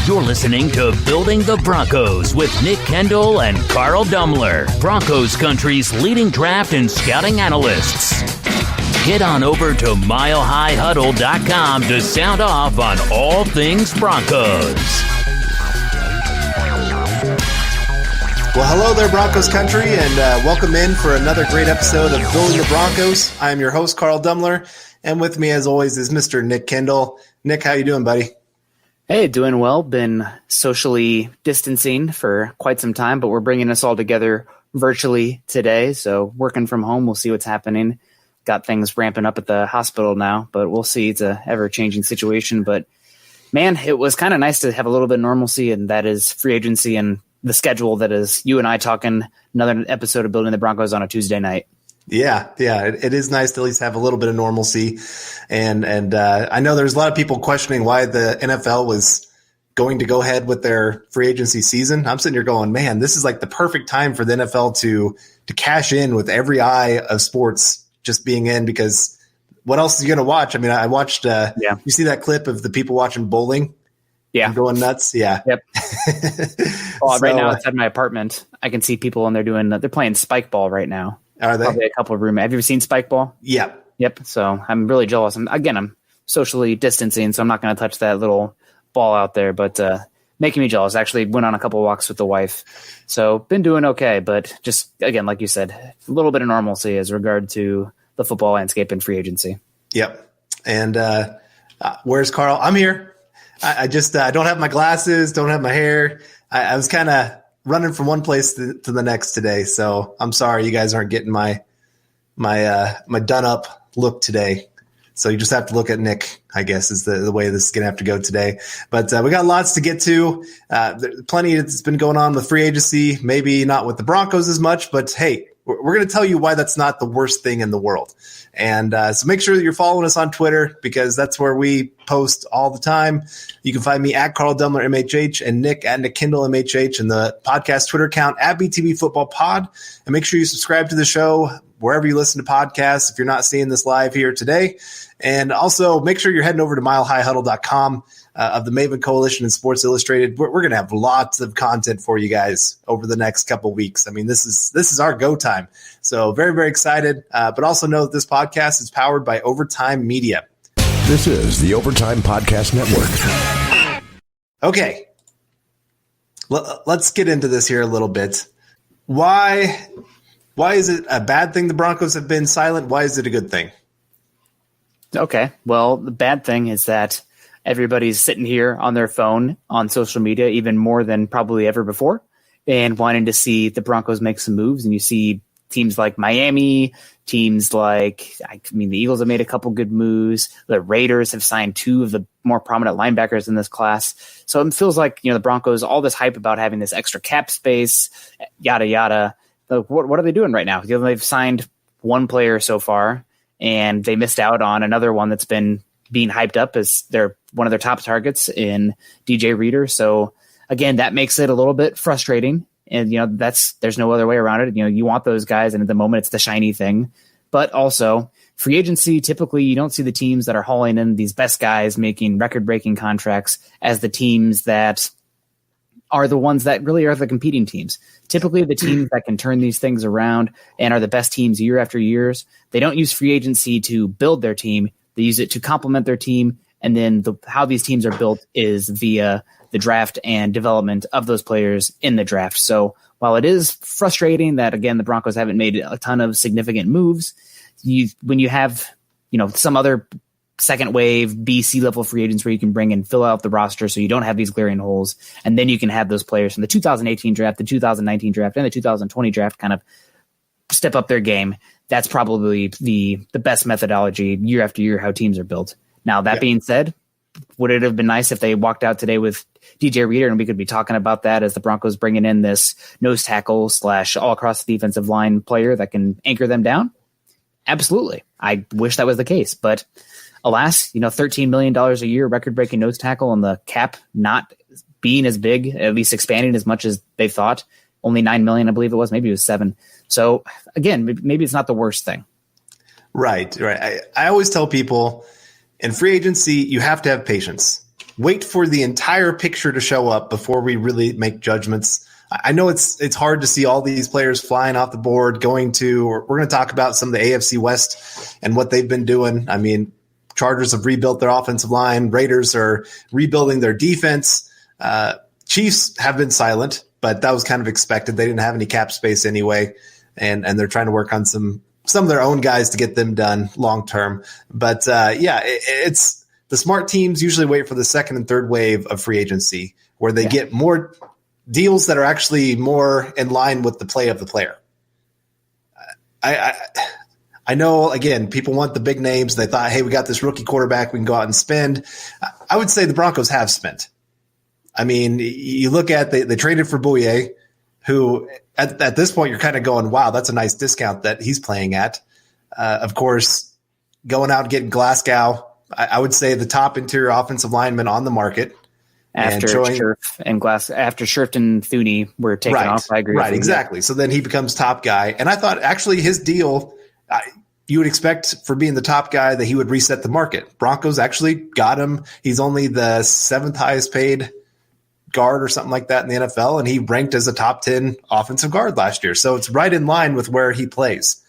You're listening to Building the Broncos with Nick Kendell and Carl Dumler, Broncos country's leading draft and scouting analysts. Get on over to milehighhuddle.com to sound off on all things Broncos. Well, hello there, Broncos country, and welcome in for another great episode of Building the Broncos. I am your host, Carl Dumler, and with me, as always, is Mr. Nick Kendell. Nick, how you doing, buddy? Hey, doing well. Been socially distancing for quite some time, but we're bringing us all together virtually today. So working from home, we'll see what's happening. Got things ramping up at the hospital now, but we'll see. It's a ever-changing situation. But, man, it was kind of nice to have a little bit of normalcy, and that is free agency and the schedule that is you and I talking another episode of Building the Broncos on a Tuesday night. Yeah, it is nice to at least have a little bit of normalcy. And I know there's a lot of people questioning why the NFL was going to go ahead with their free agency season. I'm sitting here going, man, this is like the perfect time for the NFL to cash in with every eye of sports just being in, because what else is you going to watch? I mean, I watched, you see that clip of the people watching bowling? Yeah. Going nuts. Yeah. Yep. Well, right now outside my apartment, I can see people and they're playing spike ball right now. Are they? Probably a couple of room. Have you ever seen spike ball? Yep. So I'm really jealous. I'm socially distancing, so I'm not going to touch that little ball out there, but making me jealous. Actually went on a couple of walks with the wife. So been doing okay, but just, again, like you said, a little bit of normalcy as regard to the football landscape and free agency. Yep. And where's Carl? I'm here. I just don't have my glasses, don't have my hair. I was kind of running from one place to the next today, so I'm sorry you guys aren't getting my done up look today. So you just have to look at Nick, I guess, is the way this is going to have to go today. But we got lots to get to. Plenty that's been going on with free agency, maybe not with the Broncos as much, but hey, we're going to tell you why that's not the worst thing in the world. And so make sure that you're following us on Twitter, because that's where we post all the time. You can find me at Carl Dumler MHH and Nick at Nick Kendell MHH, and the podcast Twitter account at BTB Football Pod. And make sure you subscribe to the show wherever you listen to podcasts if you're not seeing this live here today. And also make sure you're heading over to milehighhuddle.com of the Maven Coalition and Sports Illustrated. We're going to have lots of content for you guys over the next couple of weeks. I mean, this is our go time. So very, very excited. But also know that this podcast is powered by Overtime Media. This is the Overtime Podcast Network. Okay. Let's get into this here a little bit. Why is it a bad thing the Broncos have been silent? Why is it a good thing? Okay. Well, the bad thing is that everybody's sitting here on their phone on social media, even more than probably ever before, and wanting to see the Broncos make some moves. And you see teams like Miami, teams like, the Eagles have made a couple good moves. The Raiders have signed two of the more prominent linebackers in this class. So it feels like, the Broncos, all this hype about having this extra cap space, yada, yada. What are they doing right now? They've signed one player so far, and they missed out on another one that's been being hyped up as one of their top targets in DJ Reader. So again, that makes it a little bit frustrating. And, there's no other way around it. You want those guys, and at the moment it's the shiny thing. But also free agency, typically you don't see the teams that are hauling in these best guys making record-breaking contracts as the teams that are the ones that really are the competing teams. Typically the teams that can turn these things around and are the best teams year after years, they don't use free agency to build their team. They use it to complement their team. And then how these teams are built is via the draft and development of those players in the draft. So while it is frustrating that, again, the Broncos haven't made a ton of significant moves, when you have, some other second wave BC level free agents where you can bring and fill out the roster so you don't have these glaring holes, and then you can have those players from the 2018 draft, the 2019 draft, and the 2020 draft kind of step up their game. That's probably the best methodology year after year how teams are built. Now, that being said, would it have been nice if they walked out today with DJ Reader, and we could be talking about that as the Broncos bringing in this nose tackle / all across the defensive line player that can anchor them down? Absolutely. I wish that was the case, but alas, $13 million a year, record-breaking nose tackle, and the cap not being as big, at least expanding as much as they thought. Only $9 million, I believe it was. Maybe it was $7 million. So again, maybe it's not the worst thing. Right. I always tell people in free agency, you have to have patience. wait for the entire picture to show up before we really make judgments. I know it's hard to see all these players flying off the board we're going to talk about some of the AFC West and what they've been doing. I mean, Chargers have rebuilt their offensive line. Raiders are rebuilding their defense. Chiefs have been silent, but that was kind of expected. They didn't have any cap space anyway, and they're trying to work on some of their own guys to get them done long term. But it's the smart teams usually wait for the second and third wave of free agency where they get more deals that are actually more in line with the play of the player. I know, again, people want the big names. They thought, hey, we got this rookie quarterback we can go out and spend. I would say the Broncos have spent. I mean, you look at they traded for Bouye, who at this point you're kind of going, wow, that's a nice discount that he's playing at. Of course, going out and getting Glasgow, I would say the top interior offensive lineman on the market. After Scherf and Thuney were taken off, I agree. Right, exactly. So then he becomes top guy. And I thought actually his deal, you would expect for being the top guy that he would reset the market. Broncos actually got him. He's only the 7th highest paid guard or something like that in the NFL, and he ranked as a top 10 offensive guard last year. So it's right in line with where he plays.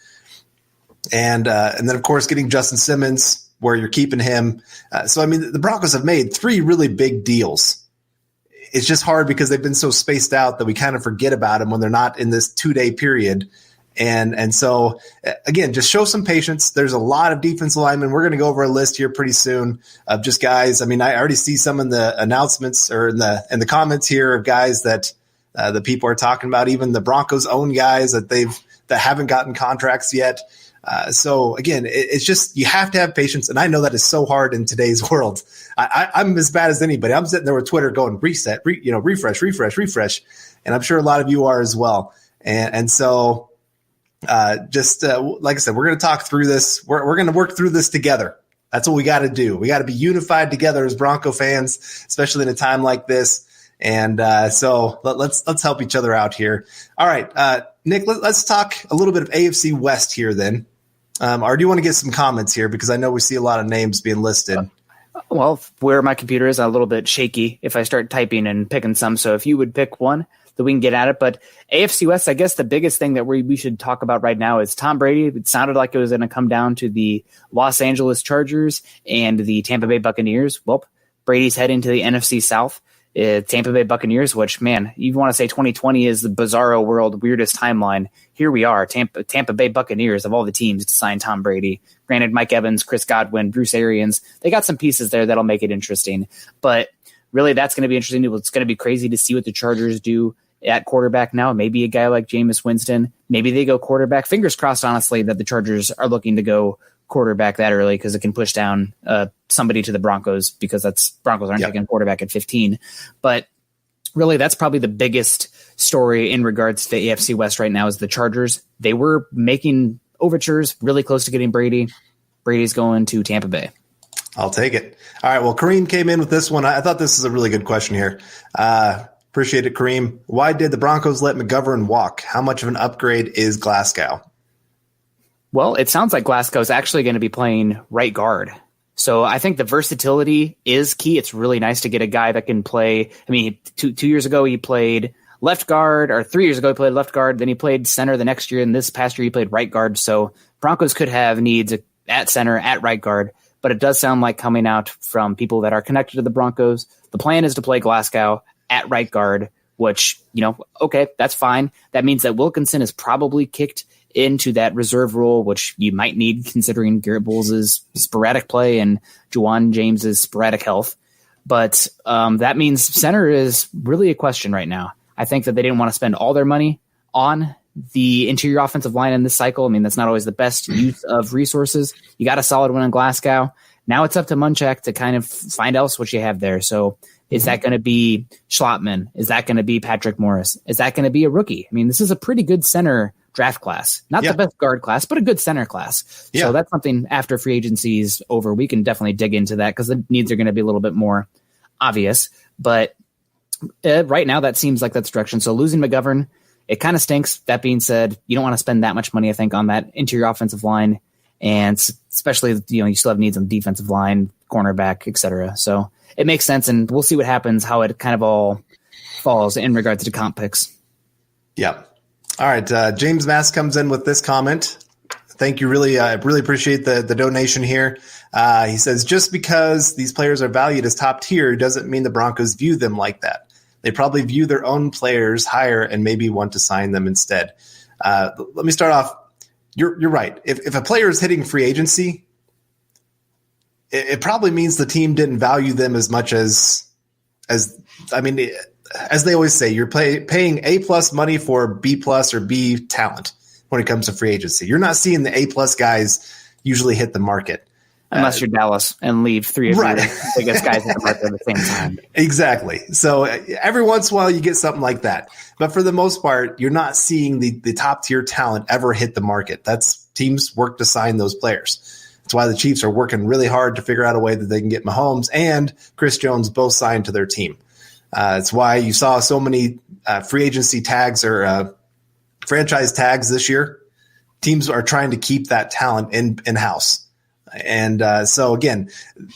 And then, of course, getting Justin Simmons – where you're keeping him. So, I mean, the Broncos have made 3 really big deals. It's just hard because they've been so spaced out that we kind of forget about them when they're not in this 2-day period. And so, again, just show some patience. There's a lot of defensive linemen. We're going to go over a list here pretty soon of just guys. I mean, I already see some in the announcements or in the comments here of guys that the people are talking about, even the Broncos' own guys that haven't gotten contracts yet. So again, it's just, you have to have patience. And I know that is so hard in today's world. I'm as bad as anybody. I'm sitting there with Twitter going reset, refresh. And I'm sure a lot of you are as well. And so like I said, we're going to talk through this. We're going to work through this together. That's what we got to do. We got to be unified together as Bronco fans, especially in a time like this. And so let's help each other out here. All right, Nick, let's talk a little bit of AFC West here then. Or do you want to get some comments here? Because I know we see a lot of names being listed. Well, where my computer is a little bit shaky if I start typing and picking some. So if you would pick one, that we can get at it. But AFC West, I guess the biggest thing that we should talk about right now is Tom Brady. It sounded like it was going to come down to the Los Angeles Chargers and the Tampa Bay Buccaneers. Well, Brady's heading to the NFC South. Tampa Bay Buccaneers, which, man, you want to say 2020 is the bizarro world, weirdest timeline. Here we are, Tampa Bay Buccaneers of all the teams to sign Tom Brady. Granted, Mike Evans, Chris Godwin, Bruce Arians, they got some pieces there that'll make it interesting. But really, that's going to be interesting. It's going to be crazy to see what the Chargers do at quarterback now. Maybe a guy like Jameis Winston. Maybe they go quarterback. Fingers crossed, honestly, that the Chargers are looking to go quarterback that early because it can push down somebody to the Broncos because Broncos aren't taking quarterback at 15. But really, that's probably the biggest story in regards to the AFC West right now is the Chargers. They were making overtures really close to getting Brady. Brady's going to Tampa Bay. I'll take it. All right. Well, Kareem came in with this one. I thought this is a really good question here. Appreciate it, Kareem. Why did the Broncos let McGovern walk? How much of an upgrade is Glasgow? Well, it sounds like Glasgow is actually going to be playing right guard. So I think the versatility is key. It's really nice to get a guy that can play. I mean, two years ago, he played left guard, or 3 years ago, he played left guard. Then he played center the next year. And this past year, he played right guard. So Broncos could have needs at center, at right guard. But it does sound like, coming out from people that are connected to the Broncos, the plan is to play Glasgow at right guard, which, okay, that's fine. That means that Wilkinson is probably kicked into that reserve role, which you might need considering Garrett Bowles' sporadic play and Juwan James's sporadic health. But that means center is really a question right now. I think that they didn't want to spend all their money on the interior offensive line in this cycle. I mean, that's not always the best use of resources. You got a solid one in Glasgow. Now it's up to Munchak to kind of find else what you have there. So is that going to be Schlottman? Is that going to be Patrick Morris? Is that going to be a rookie? I mean, this is a pretty good center draft class. Not the best guard class, but a good center class. Yeah. So that's something after free agency is over, we can definitely dig into that because the needs are going to be a little bit more obvious. But right now, that seems like that's direction. So losing McGovern, it kind of stinks. That being said, you don't want to spend that much money, I think, on that interior offensive line. And especially, you still have needs on the defensive line, cornerback, et cetera. So it makes sense, and we'll see what happens, how it kind of all falls in regards to comp picks. Yeah. All right. James Mass comes in with this comment. Thank you. I really appreciate the donation here. He says, just because these players are valued as top tier doesn't mean the Broncos view them like that. They probably view their own players higher and maybe want to sign them instead. Let me start off. You're right. If a player is hitting free agency, it probably means the team didn't value them as much as they always say, you're paying A+ money for B+ or B talent when it comes to free agency. You're not seeing the A+ guys usually hit the market. Unless you're Dallas and leave three of your biggest guys at the market at the same time. Exactly. So every once in a while you get something like that. But for the most part, you're not seeing the top tier talent ever hit the market. That's teams work to sign those players. That's why the Chiefs are working really hard to figure out a way that they can get Mahomes and Chris Jones both signed to their team. It's why you saw so many free agency tags or franchise tags this year. Teams are trying to keep that talent in-house. And so, again,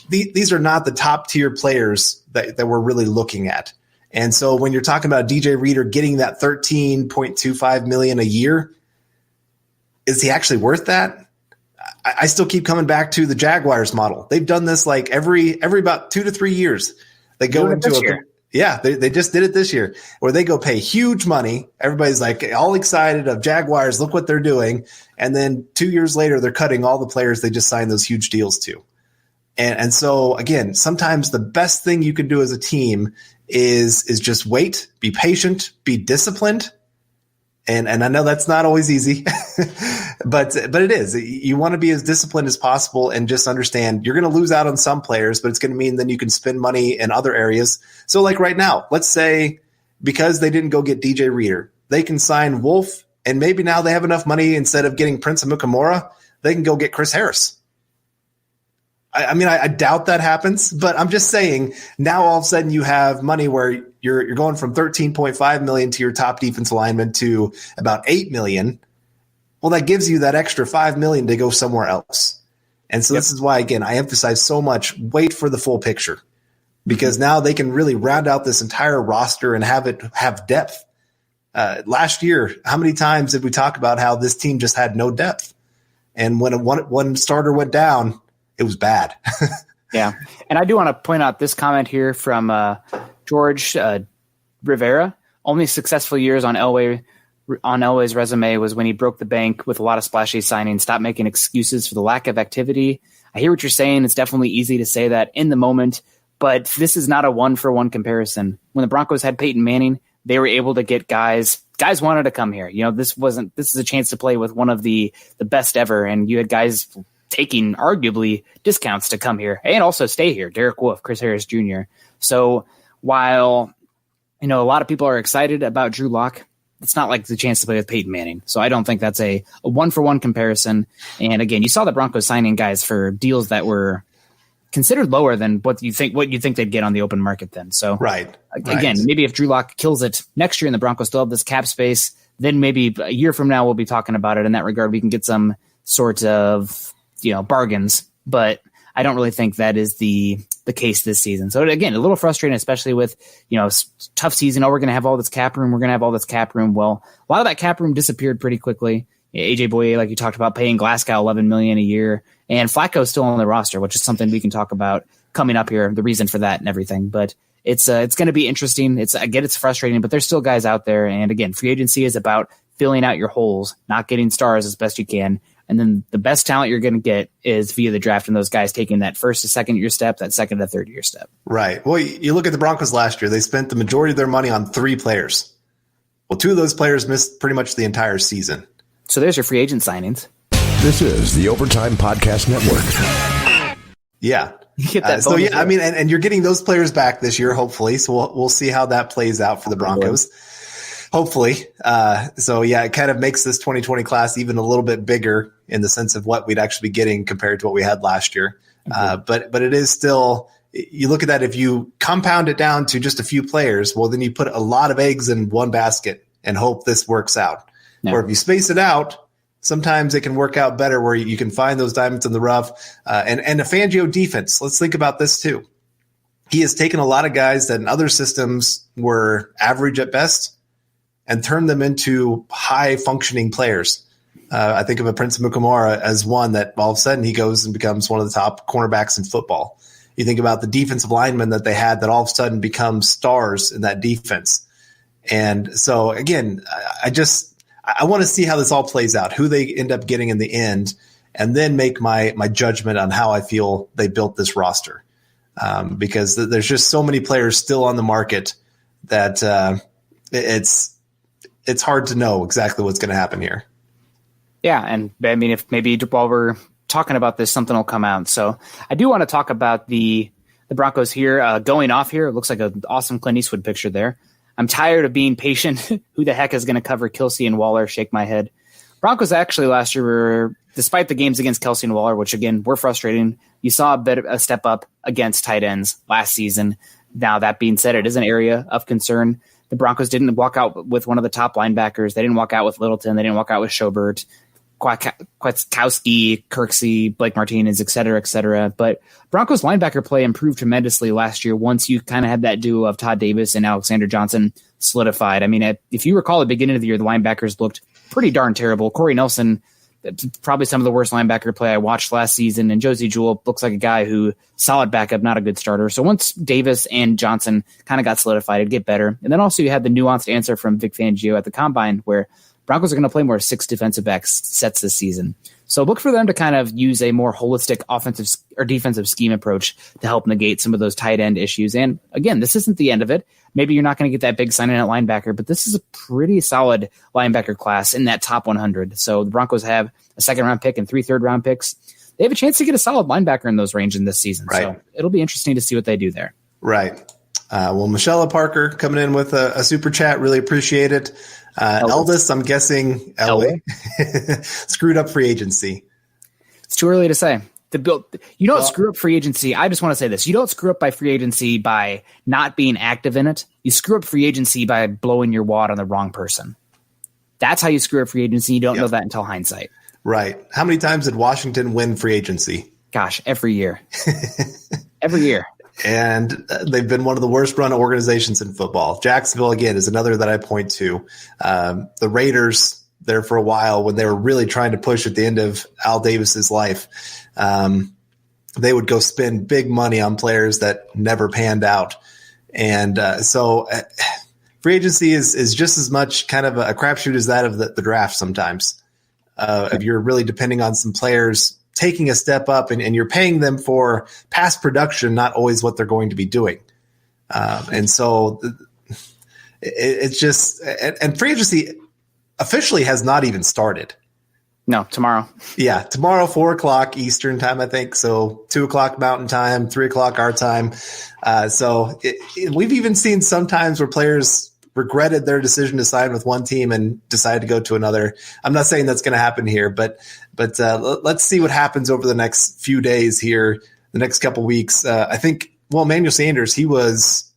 these are not the top-tier players that we're really looking at. And so when you're talking about DJ Reader getting that $13.25 million a year, is he actually worth that? I still keep coming back to the Jaguars model. They've done this like every about 2 to 3 years. They go into they just did it this year, where they go pay huge money. Everybody's like all excited of Jaguars. Look what they're doing. And then 2 years later, they're cutting all the players they just signed those huge deals to. And so, again, sometimes the best thing you can do as a team is just wait, be patient, be disciplined. And I know that's not always easy, but it is. You want to be as disciplined as possible and just understand you're going to lose out on some players, but it's going to mean then you can spend money in other areas. So like right now, let's say because they didn't go get DJ Reader, they can sign Wolf, and maybe now they have enough money instead of getting Prince Amukamara, they can go get Chris Harris. I doubt that happens, but I'm just saying now all of a sudden you have money where you're going from $13.5 million to your top defense lineman to about $8 million. Well, that gives you that extra $5 million to go somewhere else. And so This is why, again, I emphasize so much, wait for the full picture, because now they can really round out this entire roster and have depth. Last year, how many times did we talk about how this team just had no depth? And when one starter went down, it was bad. Yeah. And I do want to point out this comment here from George Rivera. Only successful years on Elway's resume was when he broke the bank with a lot of splashy signings. Stop making excuses for the lack of activity. I hear what you're saying. It's definitely easy to say that in the moment, but this is not a one-for-one comparison. When the Broncos had Peyton Manning, they were able to get guys wanted to come here. You know, this is a chance to play with one of the best ever. And you had guys taking arguably discounts to come here and also stay here. Derek Wolfe, Chris Harris Jr. So while, a lot of people are excited about Drew Lock, it's not like the chance to play with Peyton Manning. So I don't think that's a one-for-one comparison. And again, you saw the Broncos signing guys for deals that were considered lower than what you think they'd get on the open market then. So again, maybe if Drew Lock kills it next year and the Broncos still have this cap space, then maybe a year from now we'll be talking about it. In that regard, we can get some sort of bargains, but I don't really think that is the case this season. So again, a little frustrating, especially with, tough season. Oh, we're going to have all this cap room. Well, a lot of that cap room disappeared pretty quickly. AJ Boye, like you talked about, paying Glasgow $11 million a year, and Flacco's still on the roster, which is something we can talk about coming up here, the reason for that and everything. But it's going to be interesting. It's frustrating, but there's still guys out there. And again, free agency is about filling out your holes, not getting stars as best you can. And then the best talent you're going to get is via the draft and those guys taking that first to second year step, that second to third year step. Right. Well, you look at the Broncos last year, they spent the majority of their money on 3 players. Well, 2 of those players missed pretty much the entire season. So there's your free agent signings. This is the Overtime Podcast Network. Yeah. You get that and you're getting those players back this year, hopefully. So we'll see how that plays out for the Broncos. Hopefully. It kind of makes this 2020 class even a little bit bigger in the sense of what we'd actually be getting compared to what we had last year. But it is still, you look at that, if you compound it down to just a few players, well, then you put a lot of eggs in one basket and hope this works out. Yeah. Or if you space it out, sometimes it can work out better where you can find those diamonds in the rough. And a Fangio defense, let's think about this too. he has taken a lot of guys that in other systems were average at best and turned them into high functioning players. I think of a Prince Mukamara as one that all of a sudden he goes and becomes one of the top cornerbacks in football. You think about the defensive linemen that they had that all of a sudden become stars in that defense. And so again, I want to see how this all plays out, who they end up getting in the end, and then make my judgment on how I feel they built this roster. Because there's just so many players still on the market that it's hard to know exactly what's going to happen here. Yeah, and I mean, if maybe while we're talking about this, something will come out. So I do want to talk about the Broncos here going off here. It looks like an awesome Clint Eastwood picture there. I'm tired of being patient. Who the heck is going to cover Kelce and Waller? Shake my head. Broncos actually last year were, despite the games against Kelce and Waller, which again were frustrating, you saw a step up against tight ends last season. Now that being said, it is an area of concern. The Broncos didn't walk out with one of the top linebackers. They didn't walk out with Littleton. They didn't walk out with Schobert, Kwiatkowski, Kirksey, Blake Martinez, et cetera. But Broncos linebacker play improved tremendously last year once you kind of had that duo of Todd Davis and Alexander Johnson solidified. I mean, if you recall at the beginning of the year, the linebackers looked pretty darn terrible. Corey Nelson, probably some of the worst linebacker play I watched last season, and Josie Jewell looks like a guy who solid backup, not a good starter. So once Davis and Johnson kind of got solidified, it'd get better. And then also you had the nuanced answer from Vic Fangio at the Combine where Broncos are going to play more 6 defensive back sets this season. So look for them to kind of use a more holistic offensive or defensive scheme approach to help negate some of those tight end issues. And again, this isn't the end of it. Maybe you're not going to get that big signing at linebacker, but this is a pretty solid linebacker class in that top 100. So the Broncos have a 2nd-round pick and 3 third-round picks. They have a chance to get a solid linebacker in those ranges this season. Right. So it'll be interesting to see what they do there. Right. Well, Michelle Parker coming in with a super chat. Really appreciate it. Elvis, I'm guessing Elway screwed up free agency. It's too early to say. You don't screw up free agency. I just want to say this. You don't screw up by free agency by not being active in it. You screw up free agency by blowing your wad on the wrong person. That's how you screw up free agency. You don't know that until hindsight. Right. How many times did Washington win free agency? Gosh, every year. Every year. And they've been one of the worst run organizations in football. Jacksonville, again, is another that I point to. The Raiders, there for a while when they were really trying to push at the end of Al Davis's life, they would go spend big money on players that never panned out. And so free agency is just as much kind of a crapshoot as that of the draft sometimes. If you're really depending on some players taking a step up and you're paying them for past production, not always what they're going to be doing. And so it's just, and free agency officially has not even started. No, tomorrow. Yeah, tomorrow, 4:00 Eastern time, I think. So 2:00 Mountain time, 3:00 our time. So we've even seen sometimes where players regretted their decision to sign with one team and decided to go to another. I'm not saying that's going to happen here, but let's see what happens over the next few days here, the next couple weeks. I think, Emmanuel Sanders, he was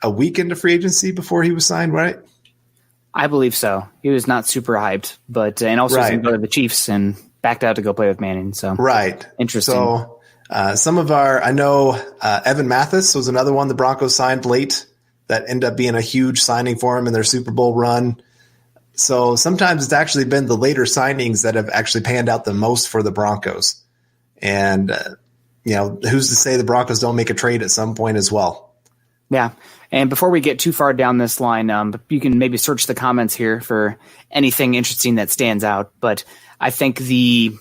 a week into free agency before he was signed, right? I believe so. He was not super hyped, but and also going to go to the Chiefs and backed out to go play with Manning. So right, interesting. So some of I know Evan Mathis was another one the Broncos signed late that ended up being a huge signing for him in their Super Bowl run. So sometimes it's actually been the later signings that have actually panned out the most for the Broncos. And who's to say the Broncos don't make a trade at some point as well? Yeah. And before we get too far down this line, you can maybe search the comments here for anything interesting that stands out. But I think an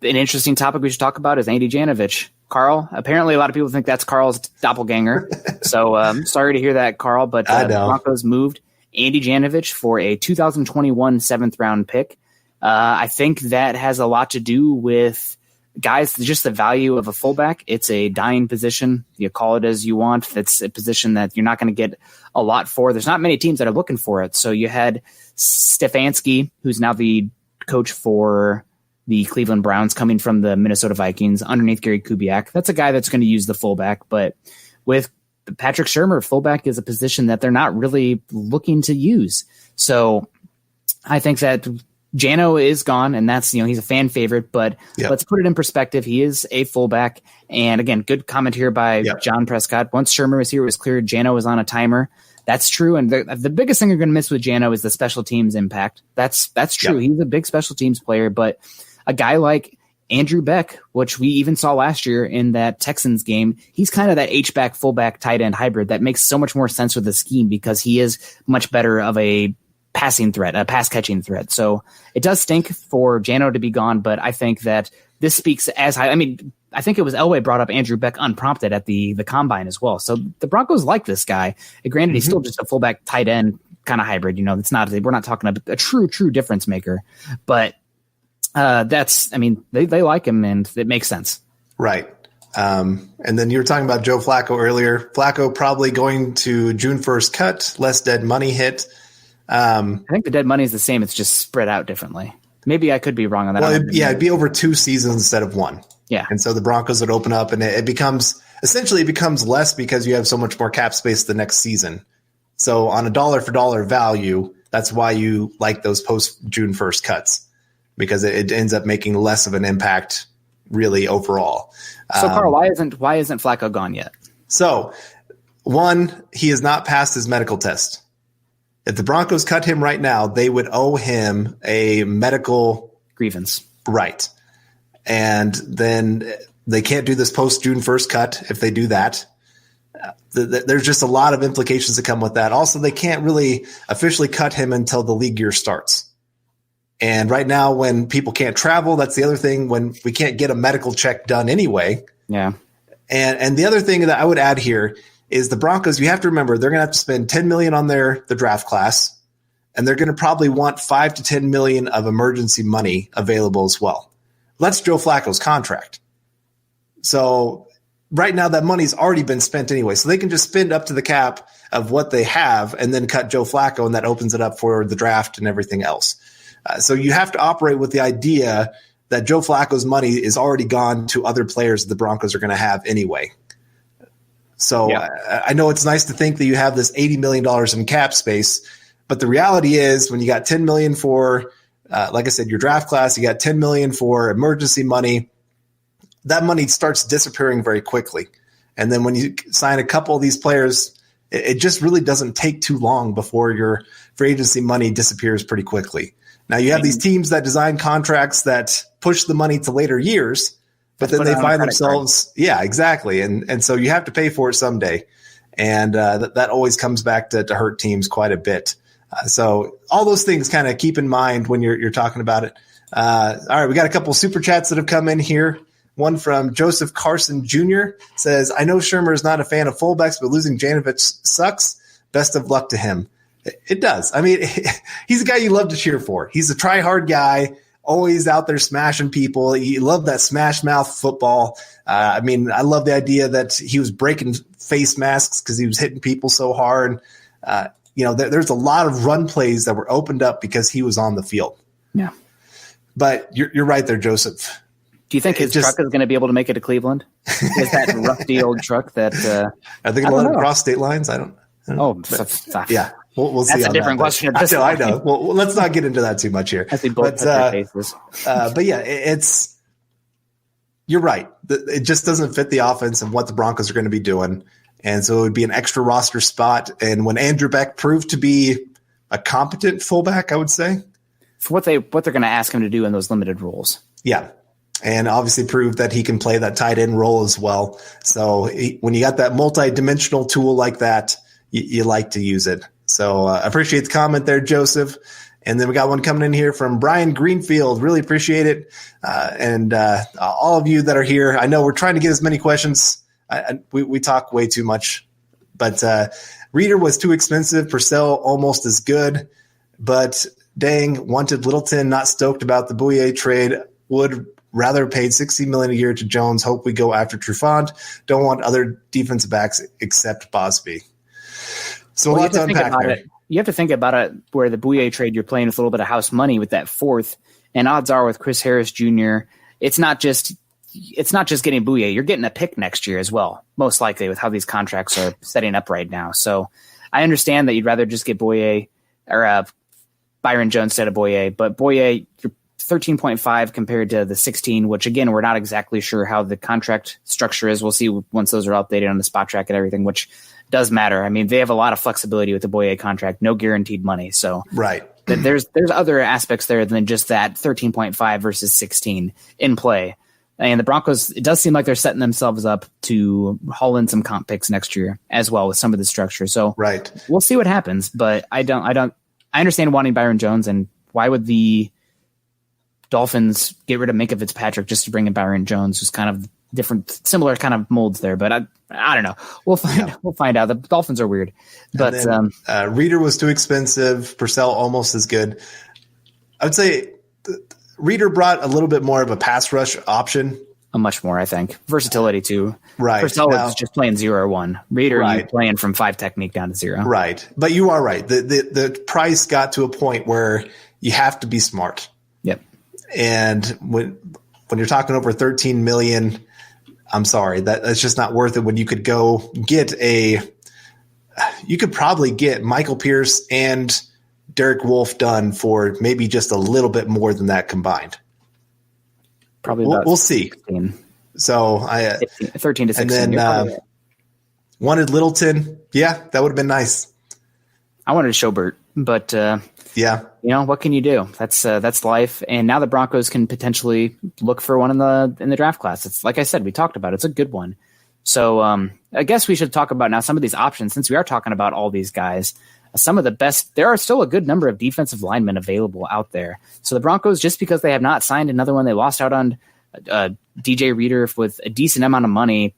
interesting topic we should talk about is Andy Janovich. Carl, apparently a lot of people think that's Carl's doppelganger. So sorry to hear that, Carl. But the Broncos moved Andy Janovich for a 2021 7th-round pick. I think that has a lot to do with guys, just the value of a fullback. It's a dying position. You call it as you want. It's a position that you're not going to get a lot for. There's not many teams that are looking for it. So you had Stefanski, who's now the coach for the Cleveland Browns, coming from the Minnesota Vikings underneath Gary Kubiak. That's a guy that's going to use the fullback. But with Patrick Shermer, fullback is a position that they're not really looking to use. So I think that Jano is gone, and that's, he's a fan favorite, but let's put it in perspective. He is a fullback. And again, good comment here by John Prescott. Once Shermer was here, it was clear Jano was on a timer. That's true. And the biggest thing you're going to miss with Jano is the special teams impact. That's true. He's a big special teams player, but a guy like Andrew Beck, which we even saw last year in that Texans game, he's kind of that H-back, fullback, tight end hybrid that makes so much more sense with the scheme because he is much better of a passing threat, a pass catching threat. So it does stink for Jano to be gone, but I think that this speaks as high. I mean, I think it was Elway brought up Andrew Beck unprompted at the combine as well. So the Broncos like this guy. Granted, he's still just a fullback tight end kind of hybrid. It's not, we're not talking a true difference maker, but they like him and it makes sense. Right. And then you were talking about Joe Flacco earlier. Flacco probably going to June 1st cut, less dead money hit. I think the dead money is the same. It's just spread out differently. Maybe I could be wrong on that. Well, it'd be over 2 seasons instead of 1. Yeah. And so the Broncos would open up and it becomes less because you have so much more cap space the next season. So on a dollar for dollar value, that's why you like those post June 1st cuts, because it ends up making less of an impact really overall. So Carl, why isn't Flacco gone yet? So 1, he has not passed his medical test. If the Broncos cut him right now, they would owe him a medical grievance. Right. And then they can't do this post June 1st cut if they do that. There's just a lot of implications that come with that. Also, they can't really officially cut him until the league year starts. And right now, when people can't travel, that's the other thing, when we can't get a medical check done anyway. Yeah. And the other thing that I would add here is the Broncos, you have to remember, they're going to have to spend $10 million on the draft class, and they're going to probably want $5 to $10 million of emergency money available as well. That's Joe Flacco's contract. So right now that money's already been spent anyway. So they can just spend up to the cap of what they have and then cut Joe Flacco, and that opens it up for the draft and everything else. So you have to operate with the idea that Joe Flacco's money is already gone to other players that the Broncos are going to have anyway. So I know it's nice to think that you have this $80 million in cap space, but the reality is when you got $10 million for, like I said, your draft class, you got $10 million for emergency money, that money starts disappearing very quickly. And then when you sign a couple of these players, it just really doesn't take too long before your free agency money disappears pretty quickly. Now you have these teams that design contracts that push the money to later years, but then they find themselves, exactly. And so you have to pay for it someday. And that always comes back to hurt teams quite a bit. So all those things kind of keep in mind when you're talking about it. All right, we got a couple super chats that have come in here. One from Joseph Carson Jr. says, I know Shermer is not a fan of fullbacks, but losing Janovich sucks. Best of luck to him. It does. I mean, he's a guy you love to cheer for. He's a try-hard guy, always out there smashing people. You love that smash mouth football. I mean, I love the idea that he was breaking face masks because he was hitting people so hard. There's a lot of run plays that were opened up because he was on the field. Yeah. But you're right there, Joseph. Do you think his truck is going to be able to make it to Cleveland? Is that rusty old truck that are they going to let him cross state lines? I don't know. Yeah. We'll see. That's a different question. I know. Well, let's not get into that too much here. But you're right. It just doesn't fit the offense and what the Broncos are going to be doing. And so it would be an extra roster spot. And when Andrew Beck proved to be a competent fullback, I would say. For what they're going to ask him to do in those limited roles. Yeah. And obviously proved that he can play that tight end role as well. So when you got that multi-dimensional tool like that, you like to use it. So I appreciate the comment there, Joseph. And then we got one coming in here from Brian Greenfield. Really appreciate it. And all of you that are here, I know we're trying to get as many questions. We talk way too much. But Reader was too expensive. Purcell almost as good. But dang, wanted Littleton, not stoked about the Bouye trade. Would rather paid $60 million a year to Jones. Hope we go after Trufant. Don't want other defensive backs except Bosby. So we'll have to unpack there. You have to think about it where the Bouye trade, you're playing with a little bit of house money with that fourth. And odds are with Chris Harris Jr., it's not just getting Bouye. You're getting a pick next year as well, most likely with how these contracts are setting up right now. So I understand that you'd rather just get Bouye or Byron Jones instead of Boye, but Boye, you're 13.5 compared to the 16, which again, we're not exactly sure how the contract structure is. We'll see once those are updated on the spot track and everything, which does matter. I mean, they have a lot of flexibility with the Boye contract, no guaranteed money. So right. There's other aspects there than just that 13.5 versus 16 in play. And the Broncos, it does seem like they're setting themselves up to haul in some comp picks next year as well with some of the structure. So right. We'll see what happens, but I understand wanting Byron Jones, and why would the Dolphins get rid of Minkah Fitzpatrick just to bring in Byron Jones, who's kind of different, similar kind of molds there, but I don't know. We'll find out. The Dolphins are weird, but Reader was too expensive. Purcell almost as good. I would say Reader brought a little bit more of a pass rush option. Much more, I think. Versatility too. Right. Purcell was just playing 0 or 1. Reader, right. You're playing from 5 technique down to 0. Right. But you are right. The price got to a point where you have to be smart. Yep. And when you're talking over 13 million, I'm sorry, that's just not worth it. When you could go get you could probably get Michael Pierce and Derek Wolfe done for maybe just a little bit more than that combined. Probably we'll see. 16. So 13 to 16. And then wanted Littleton. Yeah, that would have been nice. I wanted Schobert, but yeah, what can you do? That's life. And now the Broncos can potentially look for one in the draft class. It's like I said, we talked about it. It's a good one. So I guess we should talk about now some of these options, since we are talking about all these guys. Some of the best, there are still a good number of defensive linemen available out there. So the Broncos, just because they have not signed another one, they lost out on DJ Reader with a decent amount of money.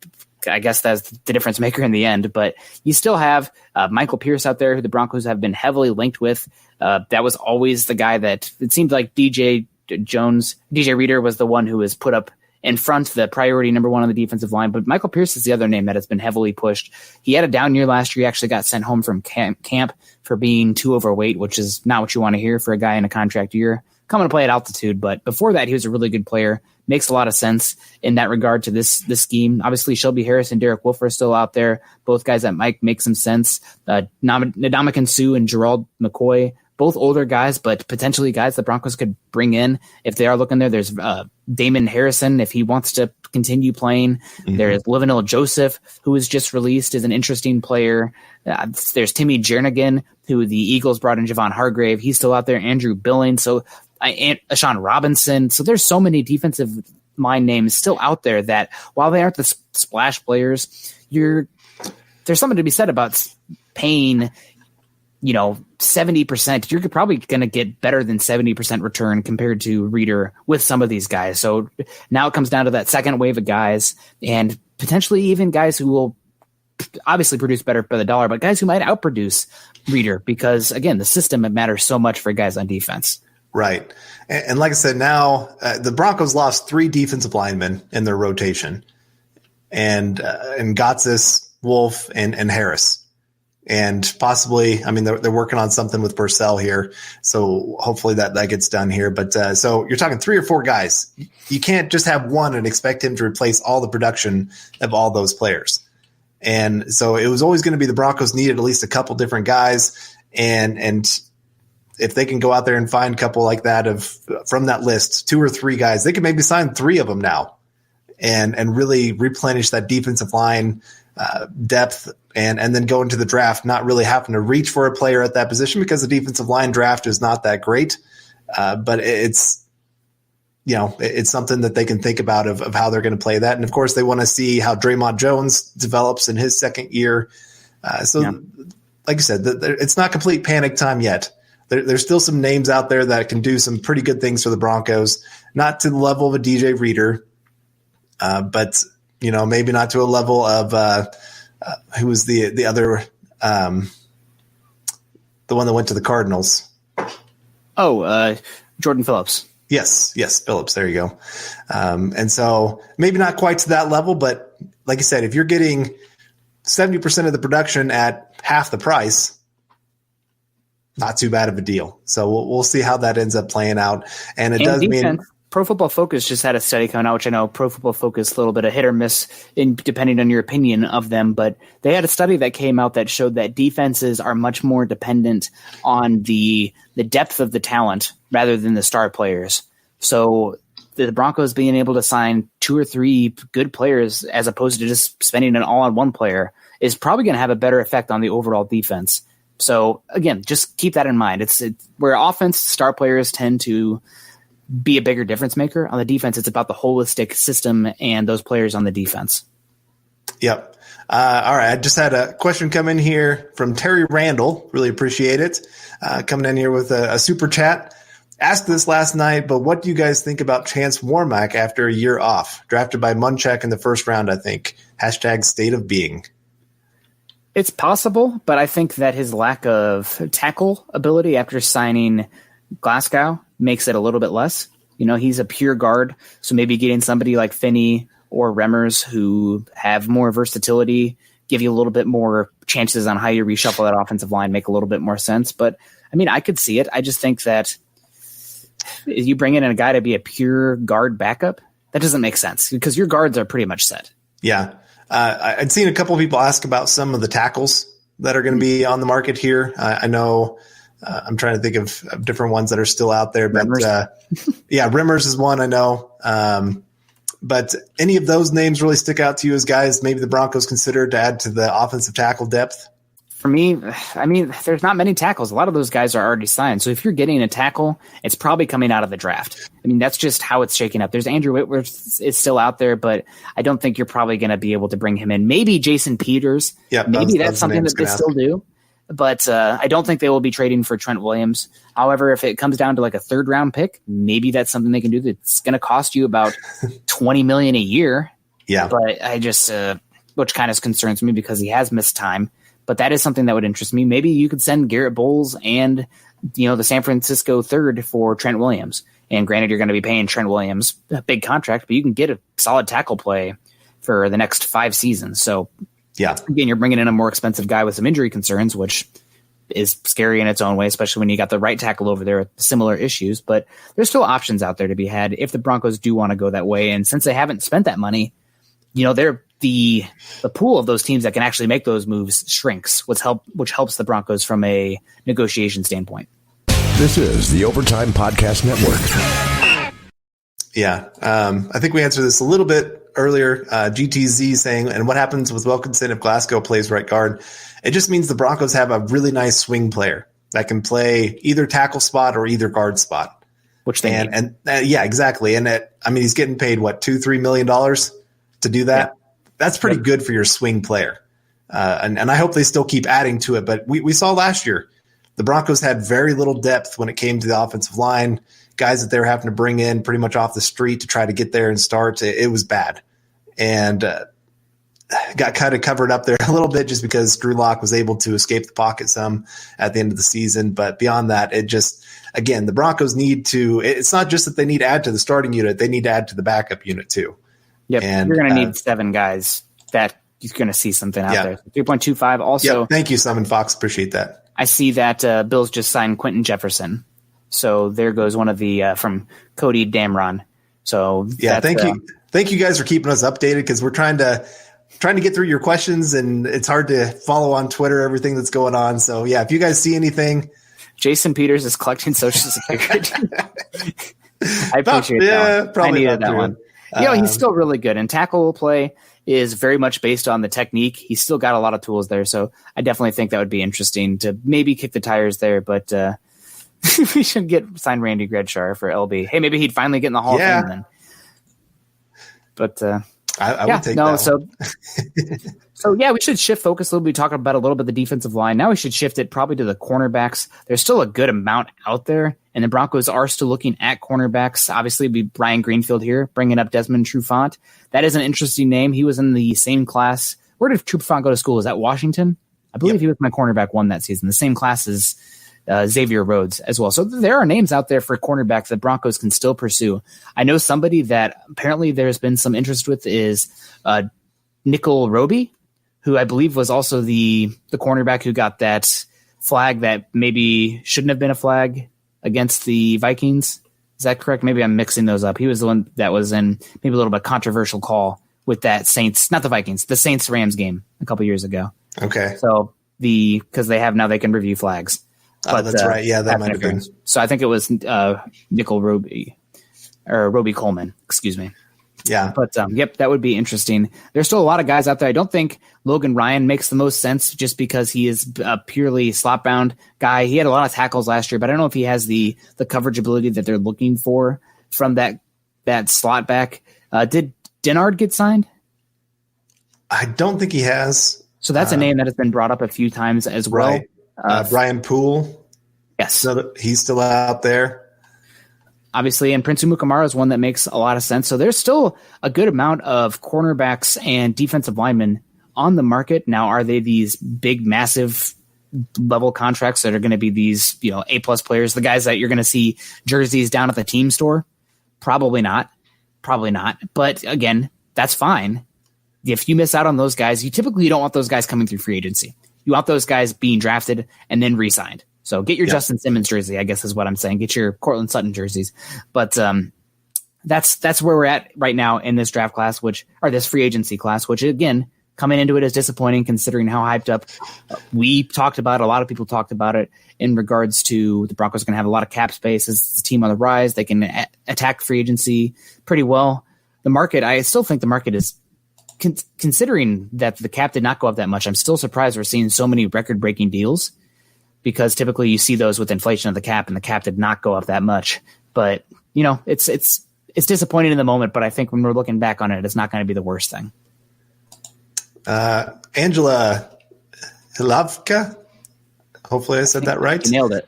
I guess that's the difference maker in the end. But you still have Michael Pierce out there, who the Broncos have been heavily linked with. That was always the guy that it seemed like DJ Reader was the one who was put up in front, the priority number 1 on the defensive line. But Michael Pierce is the other name that has been heavily pushed. He had a down year last year. He actually got sent home from camp for being too overweight, which is not what you want to hear for a guy in a contract year coming to play at altitude. But before that, he was a really good player. Makes a lot of sense in that regard to this scheme. Obviously, Shelby Harris and Derek Wolfe are still out there. Both guys that might make some sense. Ndamukong Suh and Gerald McCoy, both older guys, but potentially guys the Broncos could bring in if they are looking there. There's Damon Harrison, if he wants to continue playing. Mm-hmm. There's Livinell Joseph, who was just released, is an interesting player. There's Timmy Jernigan, who the Eagles brought in. Javon Hargrave, he's still out there. Andrew Billings, and Ashawn Robinson. So there's so many defensive line names still out there that while they aren't the splash players, there's something to be said about paying 70%, you're probably going to get better than 70% return compared to Reader with some of these guys. So now it comes down to that second wave of guys, and potentially even guys who will obviously produce better by the dollar, but guys who might outproduce Reader, because again, the system matters so much for guys on defense. Right. And like I said, now the Broncos lost 3 defensive linemen in their rotation, and Gotsis, Wolfe, and Harris. And possibly, I mean, they're working on something with Purcell here, so hopefully that gets done here. But so you're talking 3 or 4 guys. You can't just have one and expect him to replace all the production of all those players. And so it was always going to be the Broncos needed at least a couple different guys, and if they can go out there and find a couple like that from that list, 2 or 3 guys, they can maybe sign 3 of them now, and really replenish that defensive line depth, and then go into the draft not really having to reach for a player at that position, because the defensive line draft is not that great. But it's something that they can think about of how they're going to play that. And of course they want to see how Draymond Jones develops in his second year. Like I said, it's not complete panic time yet. There's still some names out there that can do some pretty good things for the Broncos, not to the level of a DJ Reader, but maybe not to a level of who was the other, the one that went to the Cardinals. Jordan Phillips. Yes, Phillips. There you go. And so maybe not quite to that level, but like I said, if you're getting 70% of the production at half the price, not too bad of a deal. So we'll see how that ends up playing out. And it does defense, mean Pro Football Focus just had a study coming out, which I know Pro Football Focus a little bit of hit or miss depending on your opinion of them, but they had a study that came out that showed that defenses are much more dependent on the depth of the talent rather than the star players. So the Broncos being able to sign 2 or 3 good players as opposed to just spending it all on one player is probably going to have a better effect on the overall defense. So again, just keep that in mind. It's where offense star players tend to be a bigger difference maker. On the defense, it's about the holistic system and those players on the defense. Yep. All right. I just had a question come in here from Terry Randall. Really appreciate it. Coming in here with a super chat. Asked this last night, but what do you guys think about Chance Warmack after a year off? Drafted by Munchak in the first round, I think. # state of being. It's possible, but I think that his lack of tackle ability after signing Glasgow makes it a little bit less. He's a pure guard, so maybe getting somebody like Finney or Remmers who have more versatility, give you a little bit more chances on how you reshuffle that offensive line, make a little bit more sense. But, I could see it. I just think that you bring in a guy to be a pure guard backup, that doesn't make sense because your guards are pretty much set. Yeah. I'd seen a couple of people ask about some of the tackles that are going to be on the market here. I know I'm trying to think of different ones that are still out there, but Remmers is one I know. But any of those names really stick out to you as guys maybe the Broncos consider to add to the offensive tackle depth? For me, there's not many tackles. A lot of those guys are already signed. So if you're getting a tackle, it's probably coming out of the draft. That's just how it's shaking up. There's Andrew Whitworth is still out there, but I don't think you're probably going to be able to bring him in. Maybe Jason Peters. Yep, maybe that's something that they still do. But I don't think they will be trading for Trent Williams. However, if it comes down to like a 3rd round pick, maybe that's something they can do. That's going to cost you about $20 million a year. Yeah. But I just, which kind of concerns me because he has missed time. But that is something that would interest me. Maybe you could send Garrett Bowles and, the San Francisco 3rd for Trent Williams. And granted, you're going to be paying Trent Williams a big contract, but you can get a solid tackle play for the next 5 seasons. So, yeah, again, you're bringing in a more expensive guy with some injury concerns, which is scary in its own way, especially when you got the right tackle over there with similar issues. But there's still options out there to be had if the Broncos do want to go that way. And since they haven't spent that money, they're the pool of those teams that can actually make those moves shrinks, which helps the Broncos from a negotiation standpoint. This is the Overtime Podcast Network. Yeah, I think we answered this a little bit earlier. GTZ saying, and what happens with Wilkinson if Glasgow plays right guard? It just means the Broncos have a really nice swing player that can play either tackle spot or either guard spot. Which they need. And yeah, exactly. And he's getting paid $2-3 million to do that. Yeah. That's pretty good for your swing player. And I hope they still keep adding to it. But we saw last year, the Broncos had very little depth when it came to the offensive line. Guys that they were having to bring in pretty much off the street to try to get there and start. It was bad. And got kind of covered up there a little bit just because Drew Lock was able to escape the pocket some at the end of the season. But beyond that, again, the Broncos need to – it's not just that they need to add to the starting unit. They need to add to the backup unit too. Yep, and you're going to need 7 guys that you're going to see something out there. 3.25 also. Yep, thank you, Simon Fox. Appreciate that. I see that Bills just signed Quentin Jefferson. So there goes one of the from Cody Damron. So yeah, thank you. Thank you guys for keeping us updated because we're trying to get through your questions and it's hard to follow on Twitter everything that's going on. So yeah, if you guys see anything. Jason Peters is collecting Social Security. I appreciate that one. Probably I needed that one. He's still really good, and tackle play is very much based on the technique. He's still got a lot of tools there, so I definitely think that would be interesting to maybe kick the tires there, but we should sign Randy Gredshar for LB. Hey, maybe he'd finally get in the Hall of Fame then. But I would take that one. So yeah, we should shift focus a little bit. We talked about a little bit the defensive line. Now we should shift it probably to the cornerbacks. There's still a good amount out there, and the Broncos are still looking at cornerbacks. Obviously, it'd be Brian Greenfield here, bringing up Desmond Trufant. That is an interesting name. He was in the same class. Where did Trufant go to school? Is that Washington? I believe he was my cornerback 1 that season. The same class as Xavier Rhodes as well. So there are names out there for cornerbacks that Broncos can still pursue. I know somebody that apparently there's been some interest with is Nickel Roby, who I believe was also the cornerback who got that flag that maybe shouldn't have been a flag against the Vikings. Is that correct? Maybe I'm mixing those up. He was the one that was in maybe a little bit controversial call with that Saints, not the Vikings, the Saints-Rams game a couple years ago. Okay. So because they can review flags. But, that's right. Yeah, that might have been. So I think it was Nickel Roby Coleman. Excuse me. Yeah. But that would be interesting. There's still a lot of guys out there. I don't think Logan Ryan makes the most sense just because he is a purely slot bound guy. He had a lot of tackles last year, but I don't know if he has the coverage ability that they're looking for from that slot back. Did Denard get signed? I don't think he has. So that's a name that has been brought up a few times as well. Right. Brian Poole. Yes. So he's still out there. Obviously, and Prince Umukamara is one that makes a lot of sense. So there's still a good amount of cornerbacks and defensive linemen on the market. Now, are they these big, massive level contracts that are going to be these, A-plus players, the guys that you're going to see jerseys down at the team store? Probably not. But again, that's fine. If you miss out on those guys, you typically don't want those guys coming through free agency. You want those guys being drafted and then re-signed. So get your Justin Simmons jersey, I guess is what I'm saying. Get your Cortland Sutton jerseys. But that's where we're at right now in this draft class, or this free agency class, which again, coming into it is disappointing considering how hyped up we talked about. A lot of people talked about it in regards to the Broncos going to have a lot of cap space as the team on the rise. They can attack free agency pretty well. The market, I still think the market is considering that the cap did not go up that much. I'm still surprised we're seeing so many record-breaking deals, because typically you see those with inflation of the cap, and the cap did not go up that much. But, it's disappointing in the moment, but I think when we're looking back on it, it's not going to be the worst thing. Angela Hilavka, hopefully I said that right. You nailed it.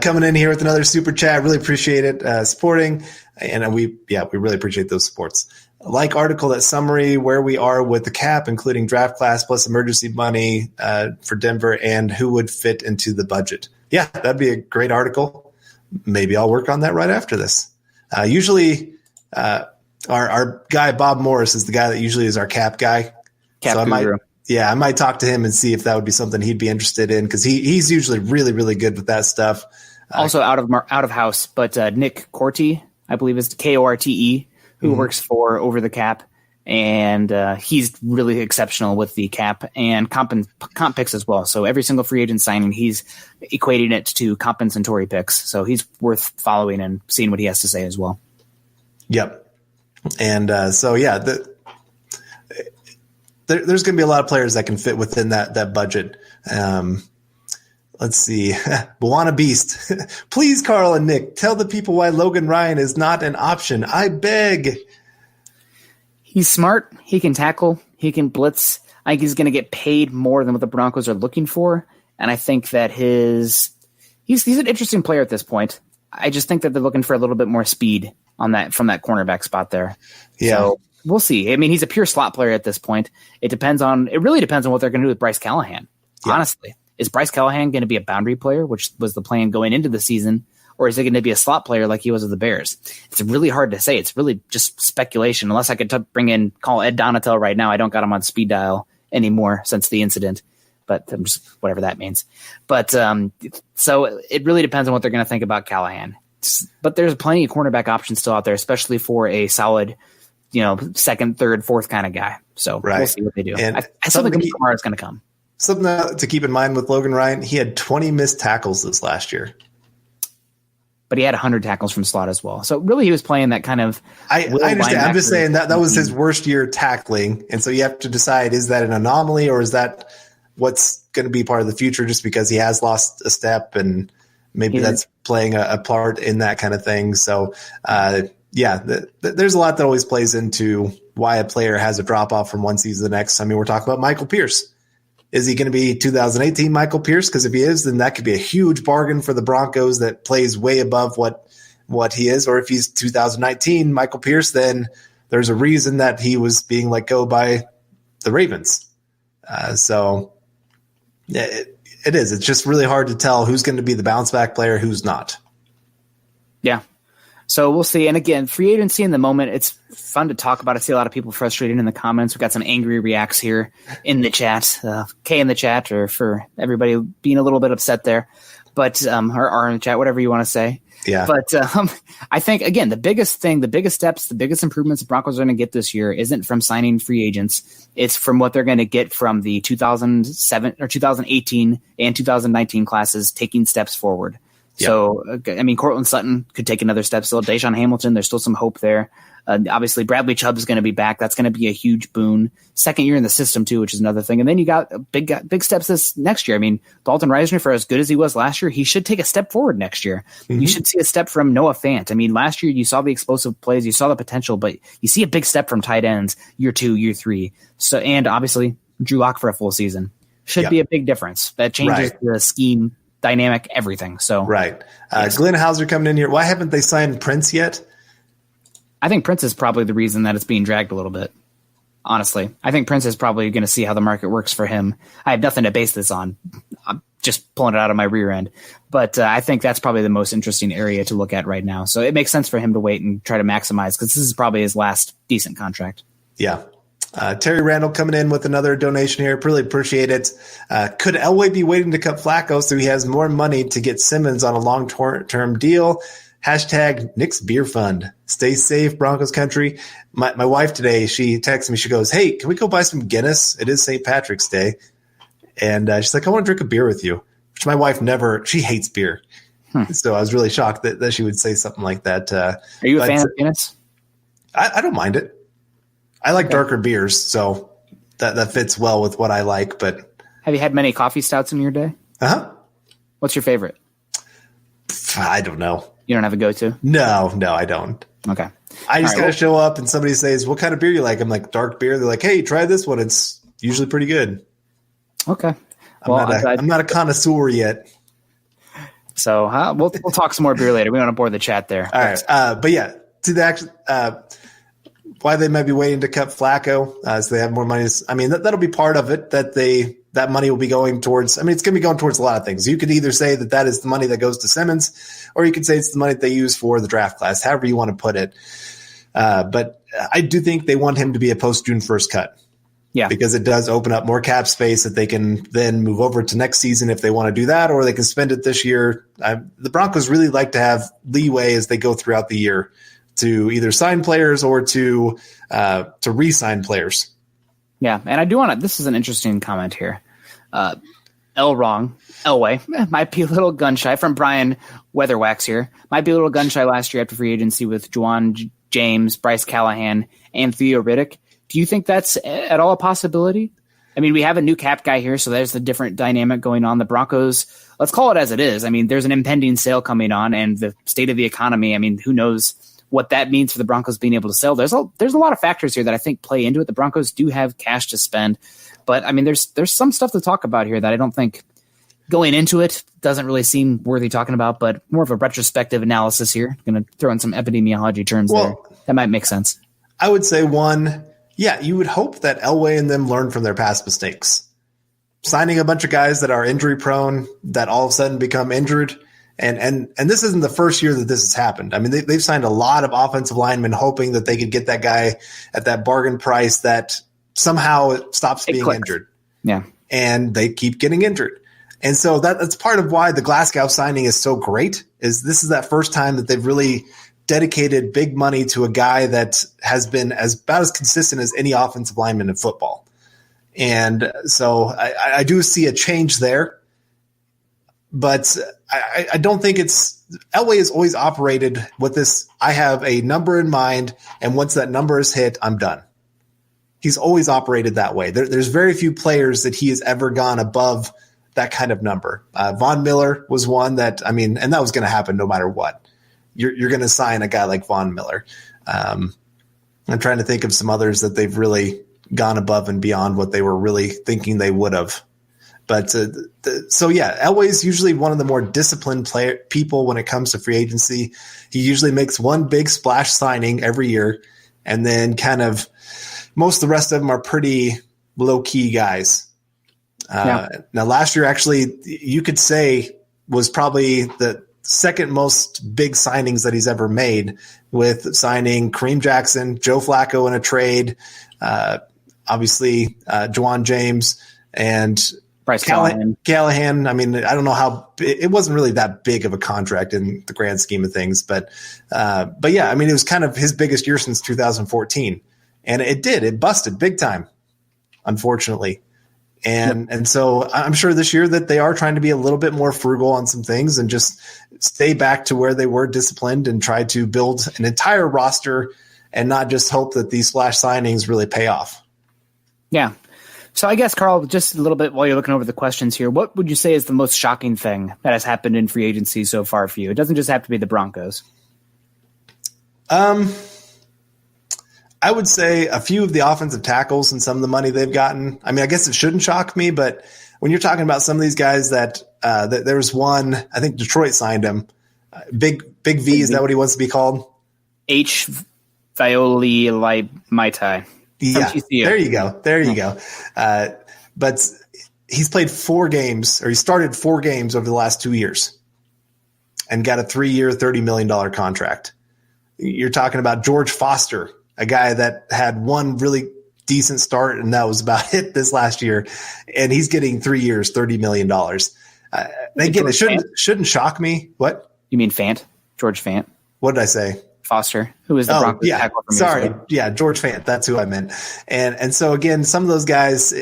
Coming in here with another super chat. Really appreciate it. Supporting. And we really appreciate those supports. Like article, that summary where we are with the cap, including draft class plus emergency money for Denver and who would fit into the budget. Yeah, that'd be a great article. Maybe I'll work on that right after this. Usually our guy, Bob Morris, is the guy that usually is our cap guy. Cap guru. I might talk to him and see if that would be something he'd be interested in, because he's usually really, really good with that stuff. Also out of house, but Nick Korte, I believe is Korte, who works for Over the Cap, and he's really exceptional with the cap and comp picks as well. So every single free agent signing, he's equating it to compensatory picks. So he's worth following and seeing what he has to say as well. Yep. And there's going to be a lot of players that can fit within that budget. Let's see. Buwana Beast. Please, Carl and Nick, tell the people why Logan Ryan is not an option. I beg. He's smart. He can tackle. He can blitz. I think he's going to get paid more than what the Broncos are looking for. And I think that he's an interesting player at this point. I just think that they're looking for a little bit more speed from that cornerback spot there. Yeah. So we'll see. I mean, he's a pure slot player at this point. It really depends on what they're going to do with Bryce Callahan. Yeah. Honestly. Is Bryce Callahan going to be a boundary player, which was the plan going into the season, or is it going to be a slot player like he was with the Bears? It's really hard to say. It's really just speculation. Unless I could call Ed Donatel right now. I don't got him on speed dial anymore since the incident, but whatever that means. But so it really depends on what they're going to think about Callahan. But there's plenty of cornerback options still out there, especially for a solid, second, third, fourth kind of guy. So We'll see what they do. And I still think Kamara is going to come. Something to keep in mind with Logan Ryan, he had 20 missed tackles this last year. But he had 100 tackles from slot as well. So really he was playing that kind of I understand. I'm just saying that was his worst year tackling. And so you have to decide, is that an anomaly or is that what's going to be part of the future just because he has lost a step and maybe that's playing a part in that kind of thing. So, there's a lot that always plays into why a player has a drop-off from one season to the next. I mean, we're talking about Michael Pierce. Is he going to be 2018 Michael Pierce? Because if he is, then that could be a huge bargain for the Broncos that plays way above what he is. Or if he's 2019 Michael Pierce, then there's a reason that he was being let go by the Ravens. It is. It's just really hard to tell who's going to be the bounce back player, who's not. Yeah. So we'll see. And again, free agency in the moment, it's fun to talk about. I see a lot of people frustrated in the comments. We've got some angry reacts here in the chat, K in the chat, or for everybody being a little bit upset there. but or in the chat, whatever you want to say. Yeah. But I think, again, the biggest steps, the biggest improvements the Broncos are going to get this year isn't from signing free agents. It's from what they're going to get from the 2007 or 2018 and 2019 classes taking steps forward. Yep. So, I mean, Cortland Sutton could take another step still. Deshaun Hamilton, there's still some hope there. Obviously, Bradley Chubb is going to be back. That's going to be a huge boon. Second year in the system, too, which is another thing. And then you got big steps this next year. I mean, Dalton Reisner, for as good as he was last year, he should take a step forward next year. Mm-hmm. You should see a step from Noah Fant. I mean, last year you saw the explosive plays, you saw the potential, but you see a big step from tight ends year 2, year 3. So, and obviously, Drew Lock for a full season should be a big difference. That changes the scheme, dynamic, everything. So, right. Glenn Hauser coming in here. Why haven't they signed Prince yet? I think Prince is probably the reason that it's being dragged a little bit. Honestly, I think Prince is probably going to see how the market works for him. I have nothing to base this on. I'm just pulling it out of my rear end. But I think that's probably the most interesting area to look at right now. So it makes sense for him to wait and try to maximize because this is probably his last decent contract. Yeah. Terry Randall coming in with another donation here. Really appreciate it. Could Elway be waiting to cut Flacco so he has more money to get Simmons on a long-term deal? Hashtag Nick's Beer Fund. Stay safe, Broncos country. My wife today, she texted me. She goes, "Hey, can we go buy some Guinness? It is St. Patrick's Day." And she's like, "I want to drink a beer with you." Which my wife she hates beer. So I was really shocked that she would say something like that. Are you a fan of Guinness? I don't mind it. I like darker beers, so that fits well with what I like. But have you had many coffee stouts in your day? Uh-huh. What's your favorite? I don't know. You don't have a go-to? No, I don't. Okay. I just gotta show up and somebody says, "What kind of beer you like?" I'm like, "Dark beer." They're like, "Hey, try this one. It's usually pretty good." Okay. I'm not a connoisseur yet. So we'll talk some more beer later. We don't want to bore the chat there. All right. But yeah, to the actual why they might be waiting to cut Flacco so they have more money. I mean, that'll be part of it. That money will be going towards. I mean, it's going to be going towards a lot of things. You could either say that is the money that goes to Simmons, or you could say it's the money that they use for the draft class. However you want to put it. But I do think they want him to be a post June 1st cut. Yeah, because it does open up more cap space that they can then move over to next season if they want to do that, or they can spend it this year. The Broncos really like to have leeway as they go throughout the year to either sign players or to re-sign players. Yeah, and I do want to – this is an interesting comment here. Elway might be a little gun-shy from Brian Weatherwax here. Might be a little gun-shy last year after free agency with Juwan James, Bryce Callahan, and Theo Riddick. Do you think that's at all a possibility? I mean, we have a new cap guy here, so there's a different dynamic going on. The Broncos, let's call it as it is. I mean, there's an impending sale coming on, and the state of the economy, I mean, who knows what that means for the Broncos being able to sell. There's a lot of factors here that I think play into it. The Broncos do have cash to spend, but I mean, there's some stuff to talk about here that I don't think going into it doesn't really seem worthy talking about, but more of a retrospective analysis here. I'm going to throw in some epidemiology terms there. That might make sense. I would say you would hope that Elway and them learn from their past mistakes. Signing a bunch of guys that are injury prone that all of a sudden become injured. And this isn't the first year that this has happened. I mean, they've signed a lot of offensive linemen hoping that they could get that guy at that bargain price that somehow it stops being injured. Yeah. And they keep getting injured. And so that's part of why the Glasgow signing is so great, is this is that first time that they've really dedicated big money to a guy that has been about as consistent as any offensive lineman in football. And so I do see a change there. But I don't think Elway has always operated with this. I have a number in mind, and once that number is hit, I'm done. He's always operated that way. There's very few players that he has ever gone above that kind of number. Von Miller was one that, I mean, and that was going to happen no matter what. You're going to sign a guy like Von Miller. I'm trying to think of some others that they've really gone above and beyond what they were really thinking they would have. But Elway's usually one of the more disciplined people when it comes to free agency. He usually makes one big splash signing every year, and then kind of most of the rest of them are pretty low-key guys. Now, last year, actually, you could say was probably the second most big signings that he's ever made, with signing Kareem Jackson, Joe Flacco in a trade, obviously Juwan James, and Bryce Callahan. I mean, I don't know how it wasn't really that big of a contract in the grand scheme of things, but yeah, I mean, it was kind of his biggest year since 2014, and it busted big time, unfortunately. And so I'm sure this year that they are trying to be a little bit more frugal on some things and just stay back to where they were disciplined and try to build an entire roster and not just hope that these splash signings really pay off. Yeah. So I guess, Carl, just a little bit while you're looking over the questions here, what would you say is the most shocking thing that has happened in free agency so far for you? It doesn't just have to be the Broncos. I would say a few of the offensive tackles and some of the money they've gotten. I mean, I guess it shouldn't shock me, but when you're talking about some of these guys that there was one, I think Detroit signed him. Big V, is that what he wants to be called? H. Violi Maitai. Yeah, there you go. But he's played 4 games, or he started 4 games over the last 2 years and got a 3-year, $30 million contract. You're talking about George Foster, a guy that had one really decent start, and that was about it this last year. And he's getting 3 years, $30 million. Again, it shouldn't shock me. What? You mean Fant? George Fant? What did I say? Foster, who is the Broncos tackle from sorry. Yeah, George Fant. That's who I meant. And so, again, some of those guys,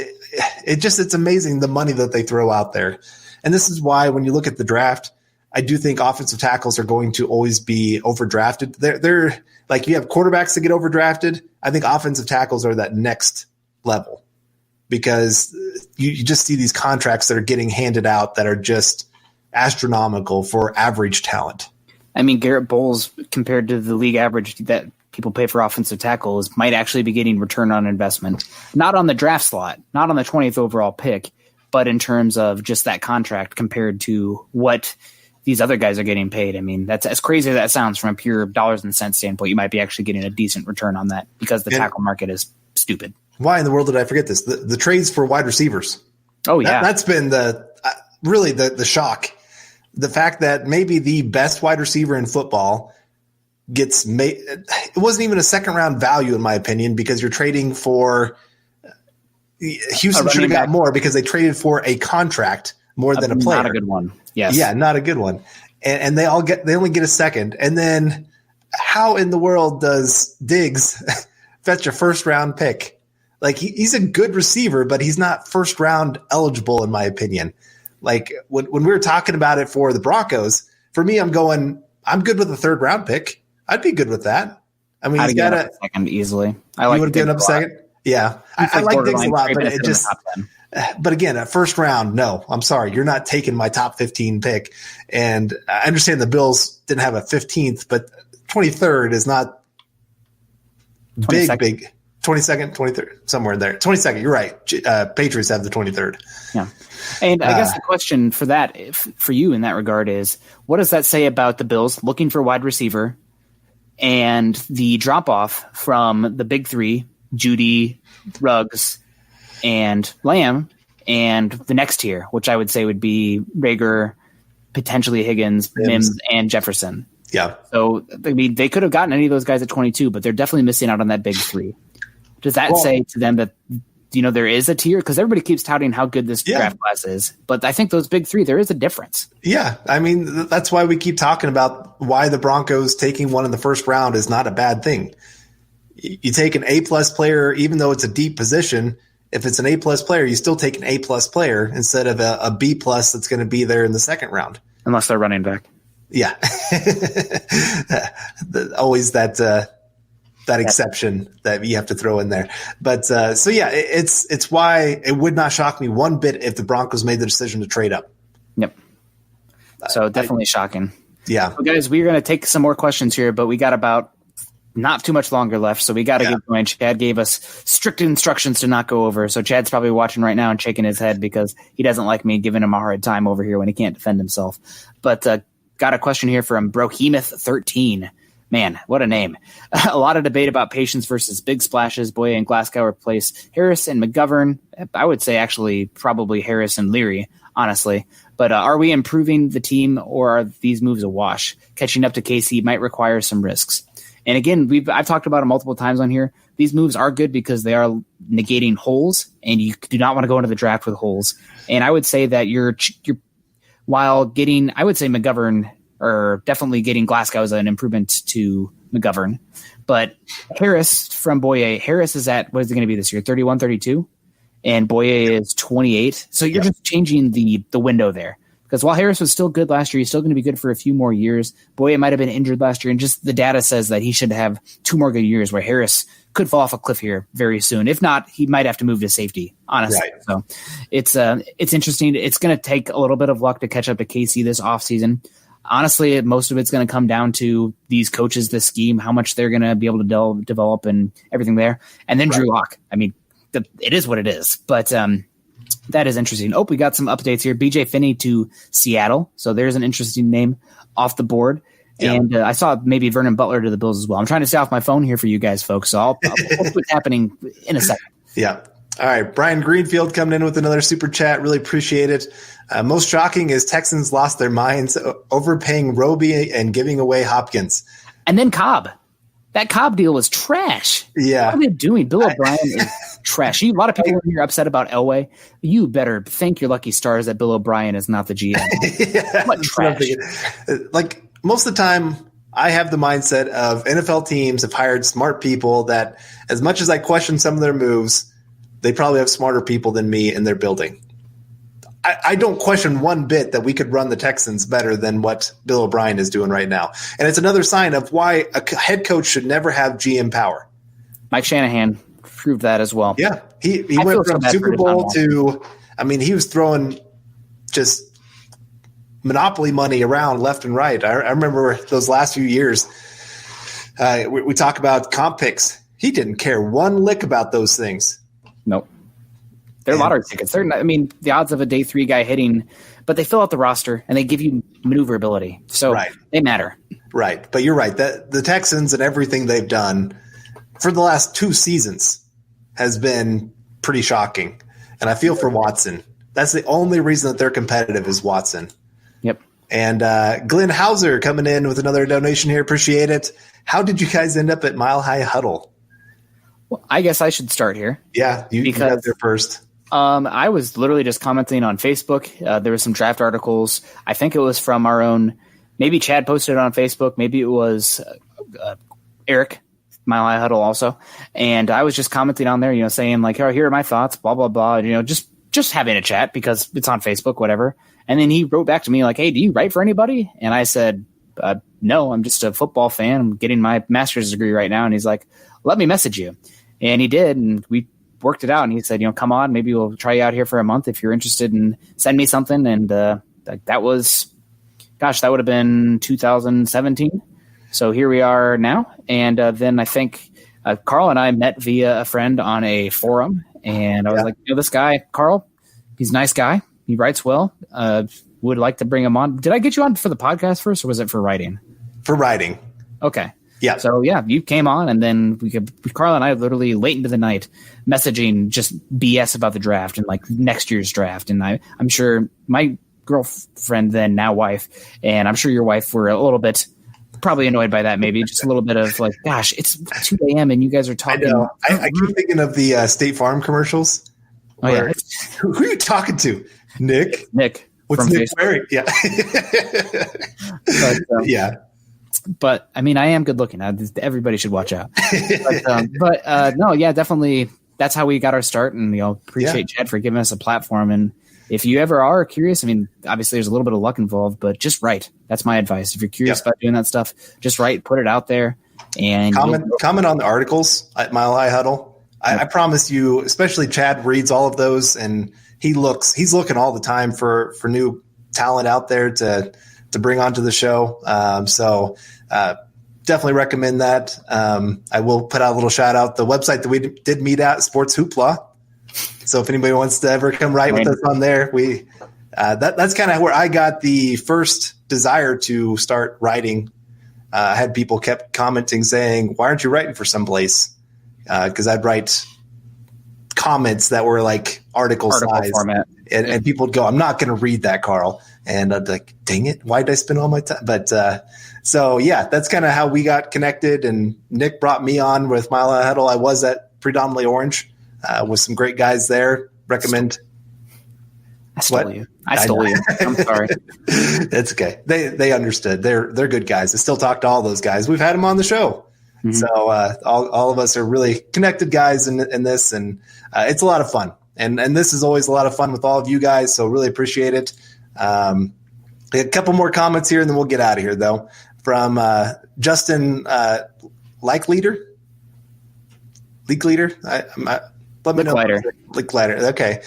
it's amazing the money that they throw out there. And this is why when you look at the draft, I do think offensive tackles are going to always be overdrafted. They're like, you have quarterbacks that get overdrafted. I think offensive tackles are that next level because you just see these contracts that are getting handed out that are just astronomical for average talent. I mean, Garrett Bowles, compared to the league average that people pay for offensive tackles, might actually be getting return on investment. Not on the draft slot, not on the 20th overall pick, but in terms of just that contract compared to what these other guys are getting paid. I mean, that's as crazy as that sounds from a pure dollars and cents standpoint. You might be actually getting a decent return on that because the tackle market is stupid. Why in the world did I forget this? The trades for wide receivers. Oh, yeah. That's been really the shock. The fact that maybe the best wide receiver in football gets made. It wasn't even a second round value, in my opinion, because you're trading for Houston should have got more because they traded for a contract more than a player. Not a good one. Yes. Yeah, not a good one. And they only get a second. And then how in the world does Diggs fetch a first round pick? Like he's a good receiver, but he's not first round eligible, in my opinion. Like when we were talking about it for the Broncos, for me, I'm good with a third round pick. I'd be good with that. I mean, he's got a second easily. I like. You would have given up a second. Yeah, I like Diggs a lot, but it just. But again, a first round, no. I'm sorry, you're not taking my top 15 pick. And I understand the Bills didn't have a 15th, but 23rd is not big. 22nd, 23rd, somewhere in there. 22nd, you're right. Patriots have the 23rd. Yeah. And I guess the question for that, for you in that regard is, what does that say about the Bills looking for wide receiver and the drop-off from the big 3, Judy, Ruggs, and Lamb, and the next tier, which I would say would be Rager, potentially Higgins, Mims, and Jefferson. Yeah. So, I mean, they could have gotten any of those guys at 22, but they're definitely missing out on that big 3. Does that say to them that, there is a tier? Because everybody keeps touting how good this draft class is. But I think those big 3, there is a difference. Yeah. I mean, that's why we keep talking about why the Broncos taking one in the first round is not a bad thing. You take an A-plus player, even though it's a deep position. If it's an A-plus player, you still take an A-plus player instead of a B-plus that's going to be there in the second round. Unless they're running back. Yeah. Always that exception that you have to throw in there. But so yeah, it's why it would not shock me one bit if the Broncos made the decision to trade up. Yep. So definitely shocking. Yeah. So guys, we're going to take some more questions here, but we got about not too much longer left, so we got to get going. Chad gave us strict instructions to not go over, so Chad's probably watching right now and shaking his head because he doesn't like me giving him a hard time over here when he can't defend himself. But got a question here from Brohemoth13. Man, what a name. A lot of debate about patience versus big splashes. Boye and Glasgow replace Harris and McGovern. I would say actually probably Harris and Leary, honestly. But are we improving the team, or are these moves a wash? Catching up to KC might require some risks. And again, I've talked about it multiple times on here. these moves are good because they are negating holes, and you do not want to go into the draft with holes. And I would say that while getting, I would say McGovern, or definitely getting Glasgow is an improvement to McGovern. But Harris from Boye, Harris is at, what is it going to be this year, 31, 32? And Boye is 28. So you're just changing the window there. Because while Harris was still good last year, he's still going to be good for a few more years. Boye might have been injured last year, and just the data says that he should have 2 more good years, where Harris could fall off a cliff here very soon. If not, he might have to move to safety, honestly. Right. So it's interesting. It's going to take a little bit of luck to catch up to KC this offseason. Honestly, most of it's going to come down to these coaches, this scheme, how much they're going to be able to develop and everything there. And then Drew Lock. I mean, it is what it is. But that is interesting. Oh, we got some updates here. BJ Finney to Seattle. So there's an interesting name off the board. Yeah. And I saw maybe Vernon Butler to the Bills as well. I'm trying to stay off my phone here for you guys, folks. So I'll put what's happening in a second. Yeah. All right. Brian Greenfield coming in with another super chat. Really appreciate it. Most shocking is Texans lost their minds overpaying Roby and giving away Hopkins. And then Cobb. That Cobb deal was trash. Yeah. What are they doing? Bill O'Brien is trash. A lot of people here are upset about Elway. You better thank your lucky stars that Bill O'Brien is not the GM. Yeah, what trash. Like, most of the time, I have the mindset of NFL teams have hired smart people that, as much as I question some of their moves, they probably have smarter people than me in their building. I don't question one bit that we could run the Texans better than what Bill O'Brien is doing right now. And it's another sign of why a head coach should never have GM power. Mike Shanahan proved that as well. Yeah. He went from Super Bowl to, I mean, he was throwing just monopoly money around left and right. I remember those last few years. We talk about comp picks. He didn't care one lick about those things. Nope. They're lottery tickets. They're not, I mean, the odds of a day 3 guy hitting, but they fill out the roster and they give you maneuverability. So they matter. Right. But you're right. The Texans and everything they've done for the last 2 seasons has been pretty shocking. And I feel for Watson. That's the only reason that they're competitive is Watson. Yep. And Glenn Hauser coming in with another donation here. Appreciate it. How did you guys end up at Mile High Huddle? Well, I guess I should start here. Yeah, you got there first. I was literally just commenting on Facebook. There were some draft articles. I think it was from our own. Maybe Chad posted it on Facebook. Maybe it was Eric, Mile High Huddle also. And I was just commenting on there, saying like, "Oh, here are my thoughts." Blah blah blah. Just having a chat because it's on Facebook, whatever. And then he wrote back to me like, "Hey, do you write for anybody?" And I said, "No, I'm just a football fan. I'm getting my master's degree right now." And he's like, "Let me message you." And he did, and we worked it out. And he said, "Come on, maybe we'll try you out here for a month if you're interested, and send me something." And that was, that would have been 2017. So here we are now. And then I think Carl and I met via a friend on a forum, and I was like, this guy, Carl, he's a nice guy. He writes well. Would like to bring him on. Did I get you on for the podcast first, or was it for writing? For writing. Okay. Yeah. So you came on, and then Carl and I literally late into the night messaging just BS about the draft and like next year's draft. And I'm sure my girlfriend, then now wife, and I'm sure your wife were a little bit probably annoyed by that. Maybe just a little bit of like, gosh, it's 2 a.m. and you guys are talking. I know. I keep thinking of the State Farm commercials. Oh yeah. Who are you talking to? Nick. What's Nick wearing? Yeah. But, yeah. But I mean, I am good looking. Everybody should watch out. But no, yeah, definitely. That's how we got our start, and appreciate Chad for giving us a platform. And if you ever are curious, I mean, obviously there's a little bit of luck involved, but just write. That's my advice. If you're curious about doing that stuff, just write, put it out there, and comment on the articles at Mile High Huddle. I promise you, especially Chad reads all of those, and he's looking all the time for new talent out there to bring onto the show. So definitely recommend that. I will put out a little shout out. The website that we did meet at, Sports Hoopla. So if anybody wants to ever come write with us on there, that's kind of where I got the first desire to start writing. I had people kept commenting saying, "Why aren't you writing for someplace?" Because I'd write comments that were like article size format. And people would go, I'm not going to read that, Carl. And I'd be like, dang it. Why did I spend all my time? But, so yeah, that's kind of how we got connected. And Nick brought me on with Mile High Huddle. I was at Predominantly Orange, with some great guys there. Recommend. I stole you. I'm sorry. It's okay. They understood. They're good guys. I still talk to all those guys. We've had them on the show. Mm-hmm. So all of us are really connected guys in this, and it's a lot of fun. And this is always a lot of fun with all of you guys. So really appreciate it. A couple more comments here, and then we'll get out of here though. From Justin, Leak Leader. Let me know. Licklider. Okay.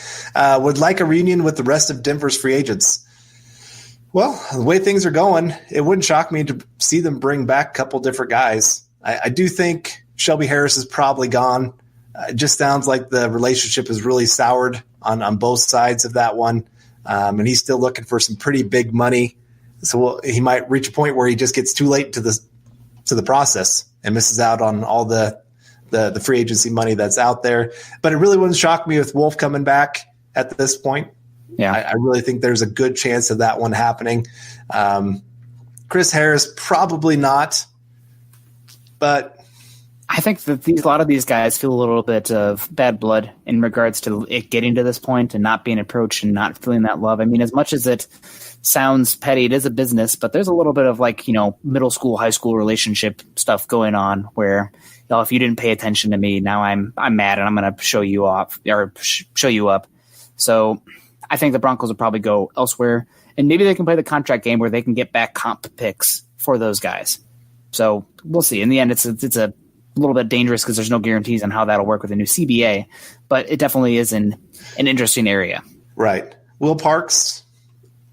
Would like a reunion with the rest of Denver's free agents. Well, the way things are going, it wouldn't shock me to see them bring back a couple different guys. I do think Shelby Harris is probably gone. It just sounds like the relationship is really soured on both sides of that one. And he's still looking for some pretty big money. So he might reach a point where he just gets too late to the process and misses out on all the free agency money that's out there. But it really wouldn't shock me with Wolf coming back at this point. Yeah, I really think there's a good chance of that one happening. Chris Harris, probably not. But I think that a lot of these guys feel a little bit of bad blood in regards to it getting to this point and not being approached and not feeling that love. I mean, as much as it sounds petty, it is a business, but there's a little bit of middle school, high school relationship stuff going on where, if you didn't pay attention to me, now I'm mad and I'm going to show you off or show you up. So I think the Broncos will probably go elsewhere, and maybe they can play the contract game where they can get back comp picks for those guys. So we'll see. In the end, it's a little bit dangerous because there's no guarantees on how that'll work with a new CBA, but it definitely is an interesting area. Right. Will Parks,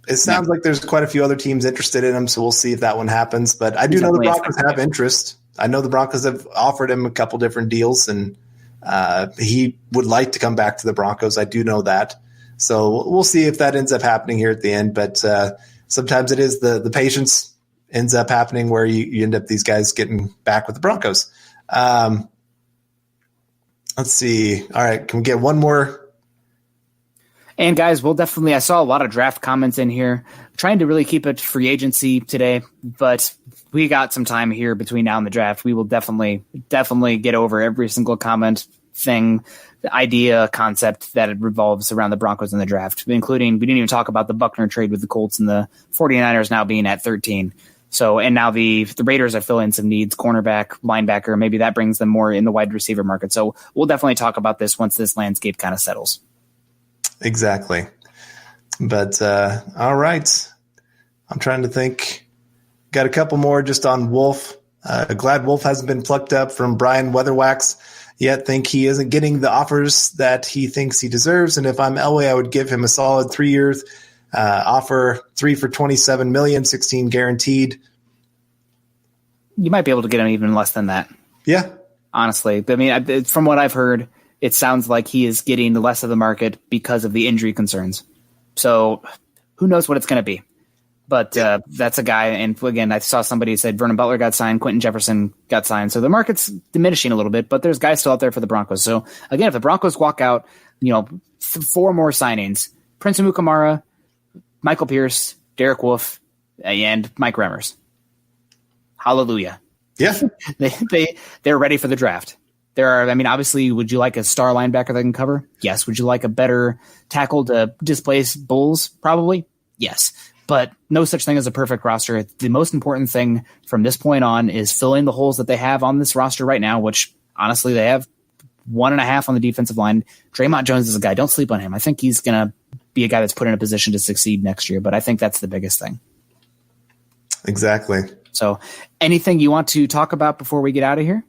it sounds like there's quite a few other teams interested in him, so we'll see if that one happens. But I do know the Broncos have interest. I know the Broncos have offered him a couple different deals, and he would like to come back to the Broncos. I do know that. So we'll see if that ends up happening here at the end. But sometimes it is the patience ends up happening where you end up these guys getting back with the Broncos. Let's see. All right. Can we get one more? And guys, I saw a lot of draft comments in here, trying to really keep it free agency today, but we got some time here between now and the draft. We will definitely get over every single comment thing, the idea, concept that it revolves around the Broncos in the draft, including, we didn't even talk about the Buckner trade with the Colts and the 49ers now being at 13. So, and now the Raiders are filling some needs, cornerback, linebacker, maybe that brings them more in the wide receiver market. So we'll definitely talk about this once this landscape kind of settles. Exactly. But all right. I'm trying to think. Got a couple more just on Wolf. Glad Wolf hasn't been plucked up from Brian Weatherwax yet. Think he isn't getting the offers that he thinks he deserves. And if I'm Elway, I would give him a solid 3 years offer, 3 for $27 million, 16 guaranteed. You might be able to get him even less than that. Yeah. Honestly. I mean, from what I've heard, it sounds like he is getting less of the market because of the injury concerns. So who knows what it's going to be. But that's a guy. And again, I saw somebody said Vernon Butler got signed, Quentin Jefferson got signed. So the market's diminishing a little bit, but there's guys still out there for the Broncos. So again, if the Broncos walk out, 4 more signings, Prince Amukamara, Michael Pierce, Derek Wolfe, and Mike Remmers. Hallelujah. Yeah. They're ready for the draft. Obviously, would you like a star linebacker that can cover? Yes. Would you like a better tackle to displace Bulls? Probably. Yes. But no such thing as a perfect roster. The most important thing from this point on is filling the holes that they have on this roster right now, which honestly, they have 1.5 on the defensive line. Draymond Jones is a guy. Don't sleep on him. I think he's going to be a guy that's put in a position to succeed next year, but I think that's the biggest thing. Exactly. So anything you want to talk about before we get out of here?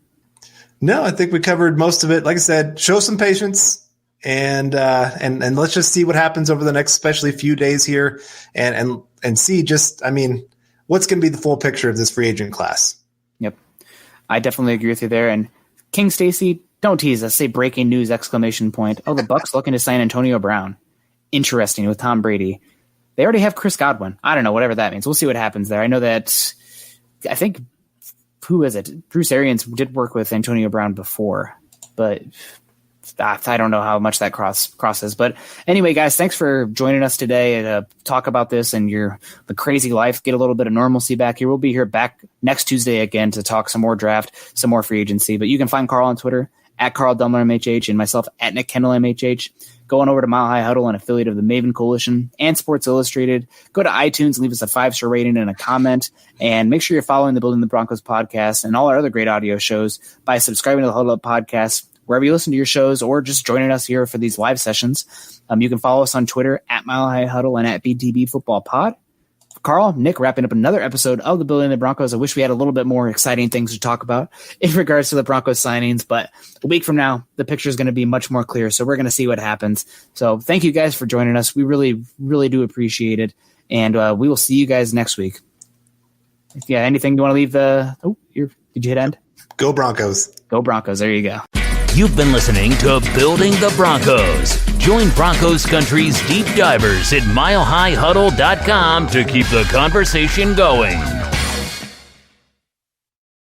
No, I think we covered most of it. Like I said, show some patience and let's just see what happens over the next, especially few days here and see what's going to be the full picture of this free agent class. Yep. I definitely agree with you there. And King Stacy, don't tease us. Say breaking news, ! Oh, the Bucs looking to sign Antonio Brown. Interesting with Tom Brady. They already have Chris Godwin. I don't know, whatever that means. We'll see what happens there. I know that, I think, who is it? Bruce Arians did work with Antonio Brown before, but I don't know how much that crosses. But anyway, guys, thanks for joining us today to talk about this and the crazy life, get a little bit of normalcy back here. We'll be here back next Tuesday again to talk some more draft, some more free agency. But you can find Carl on Twitter at Carl Dumler MHH and myself at Nick Kendell MHH. Go on over to Mile High Huddle, an affiliate of the Maven Coalition and Sports Illustrated. Go to iTunes, leave us a 5-star rating and a comment, and make sure you're following the Building the Broncos podcast and all our other great audio shows by subscribing to the Huddle Up podcast wherever you listen to your shows, or just joining us here for these live sessions. You can follow us on Twitter at Mile High Huddle and at BTB Football Pod. Carl, Nick, wrapping up another episode of the Building the Broncos. I wish we had a little bit more exciting things to talk about in regards to the Broncos signings, but a week from now, the picture is going to be much more clear, so we're going to see what happens. So thank you guys for joining us. We really, really do appreciate it, and we will see you guys next week. If you have anything you want to leave did you hit end? Go Broncos. Go Broncos. There you go. You've been listening to Building the Broncos. Join Broncos Country's deep divers at milehighhuddle.com to keep the conversation going.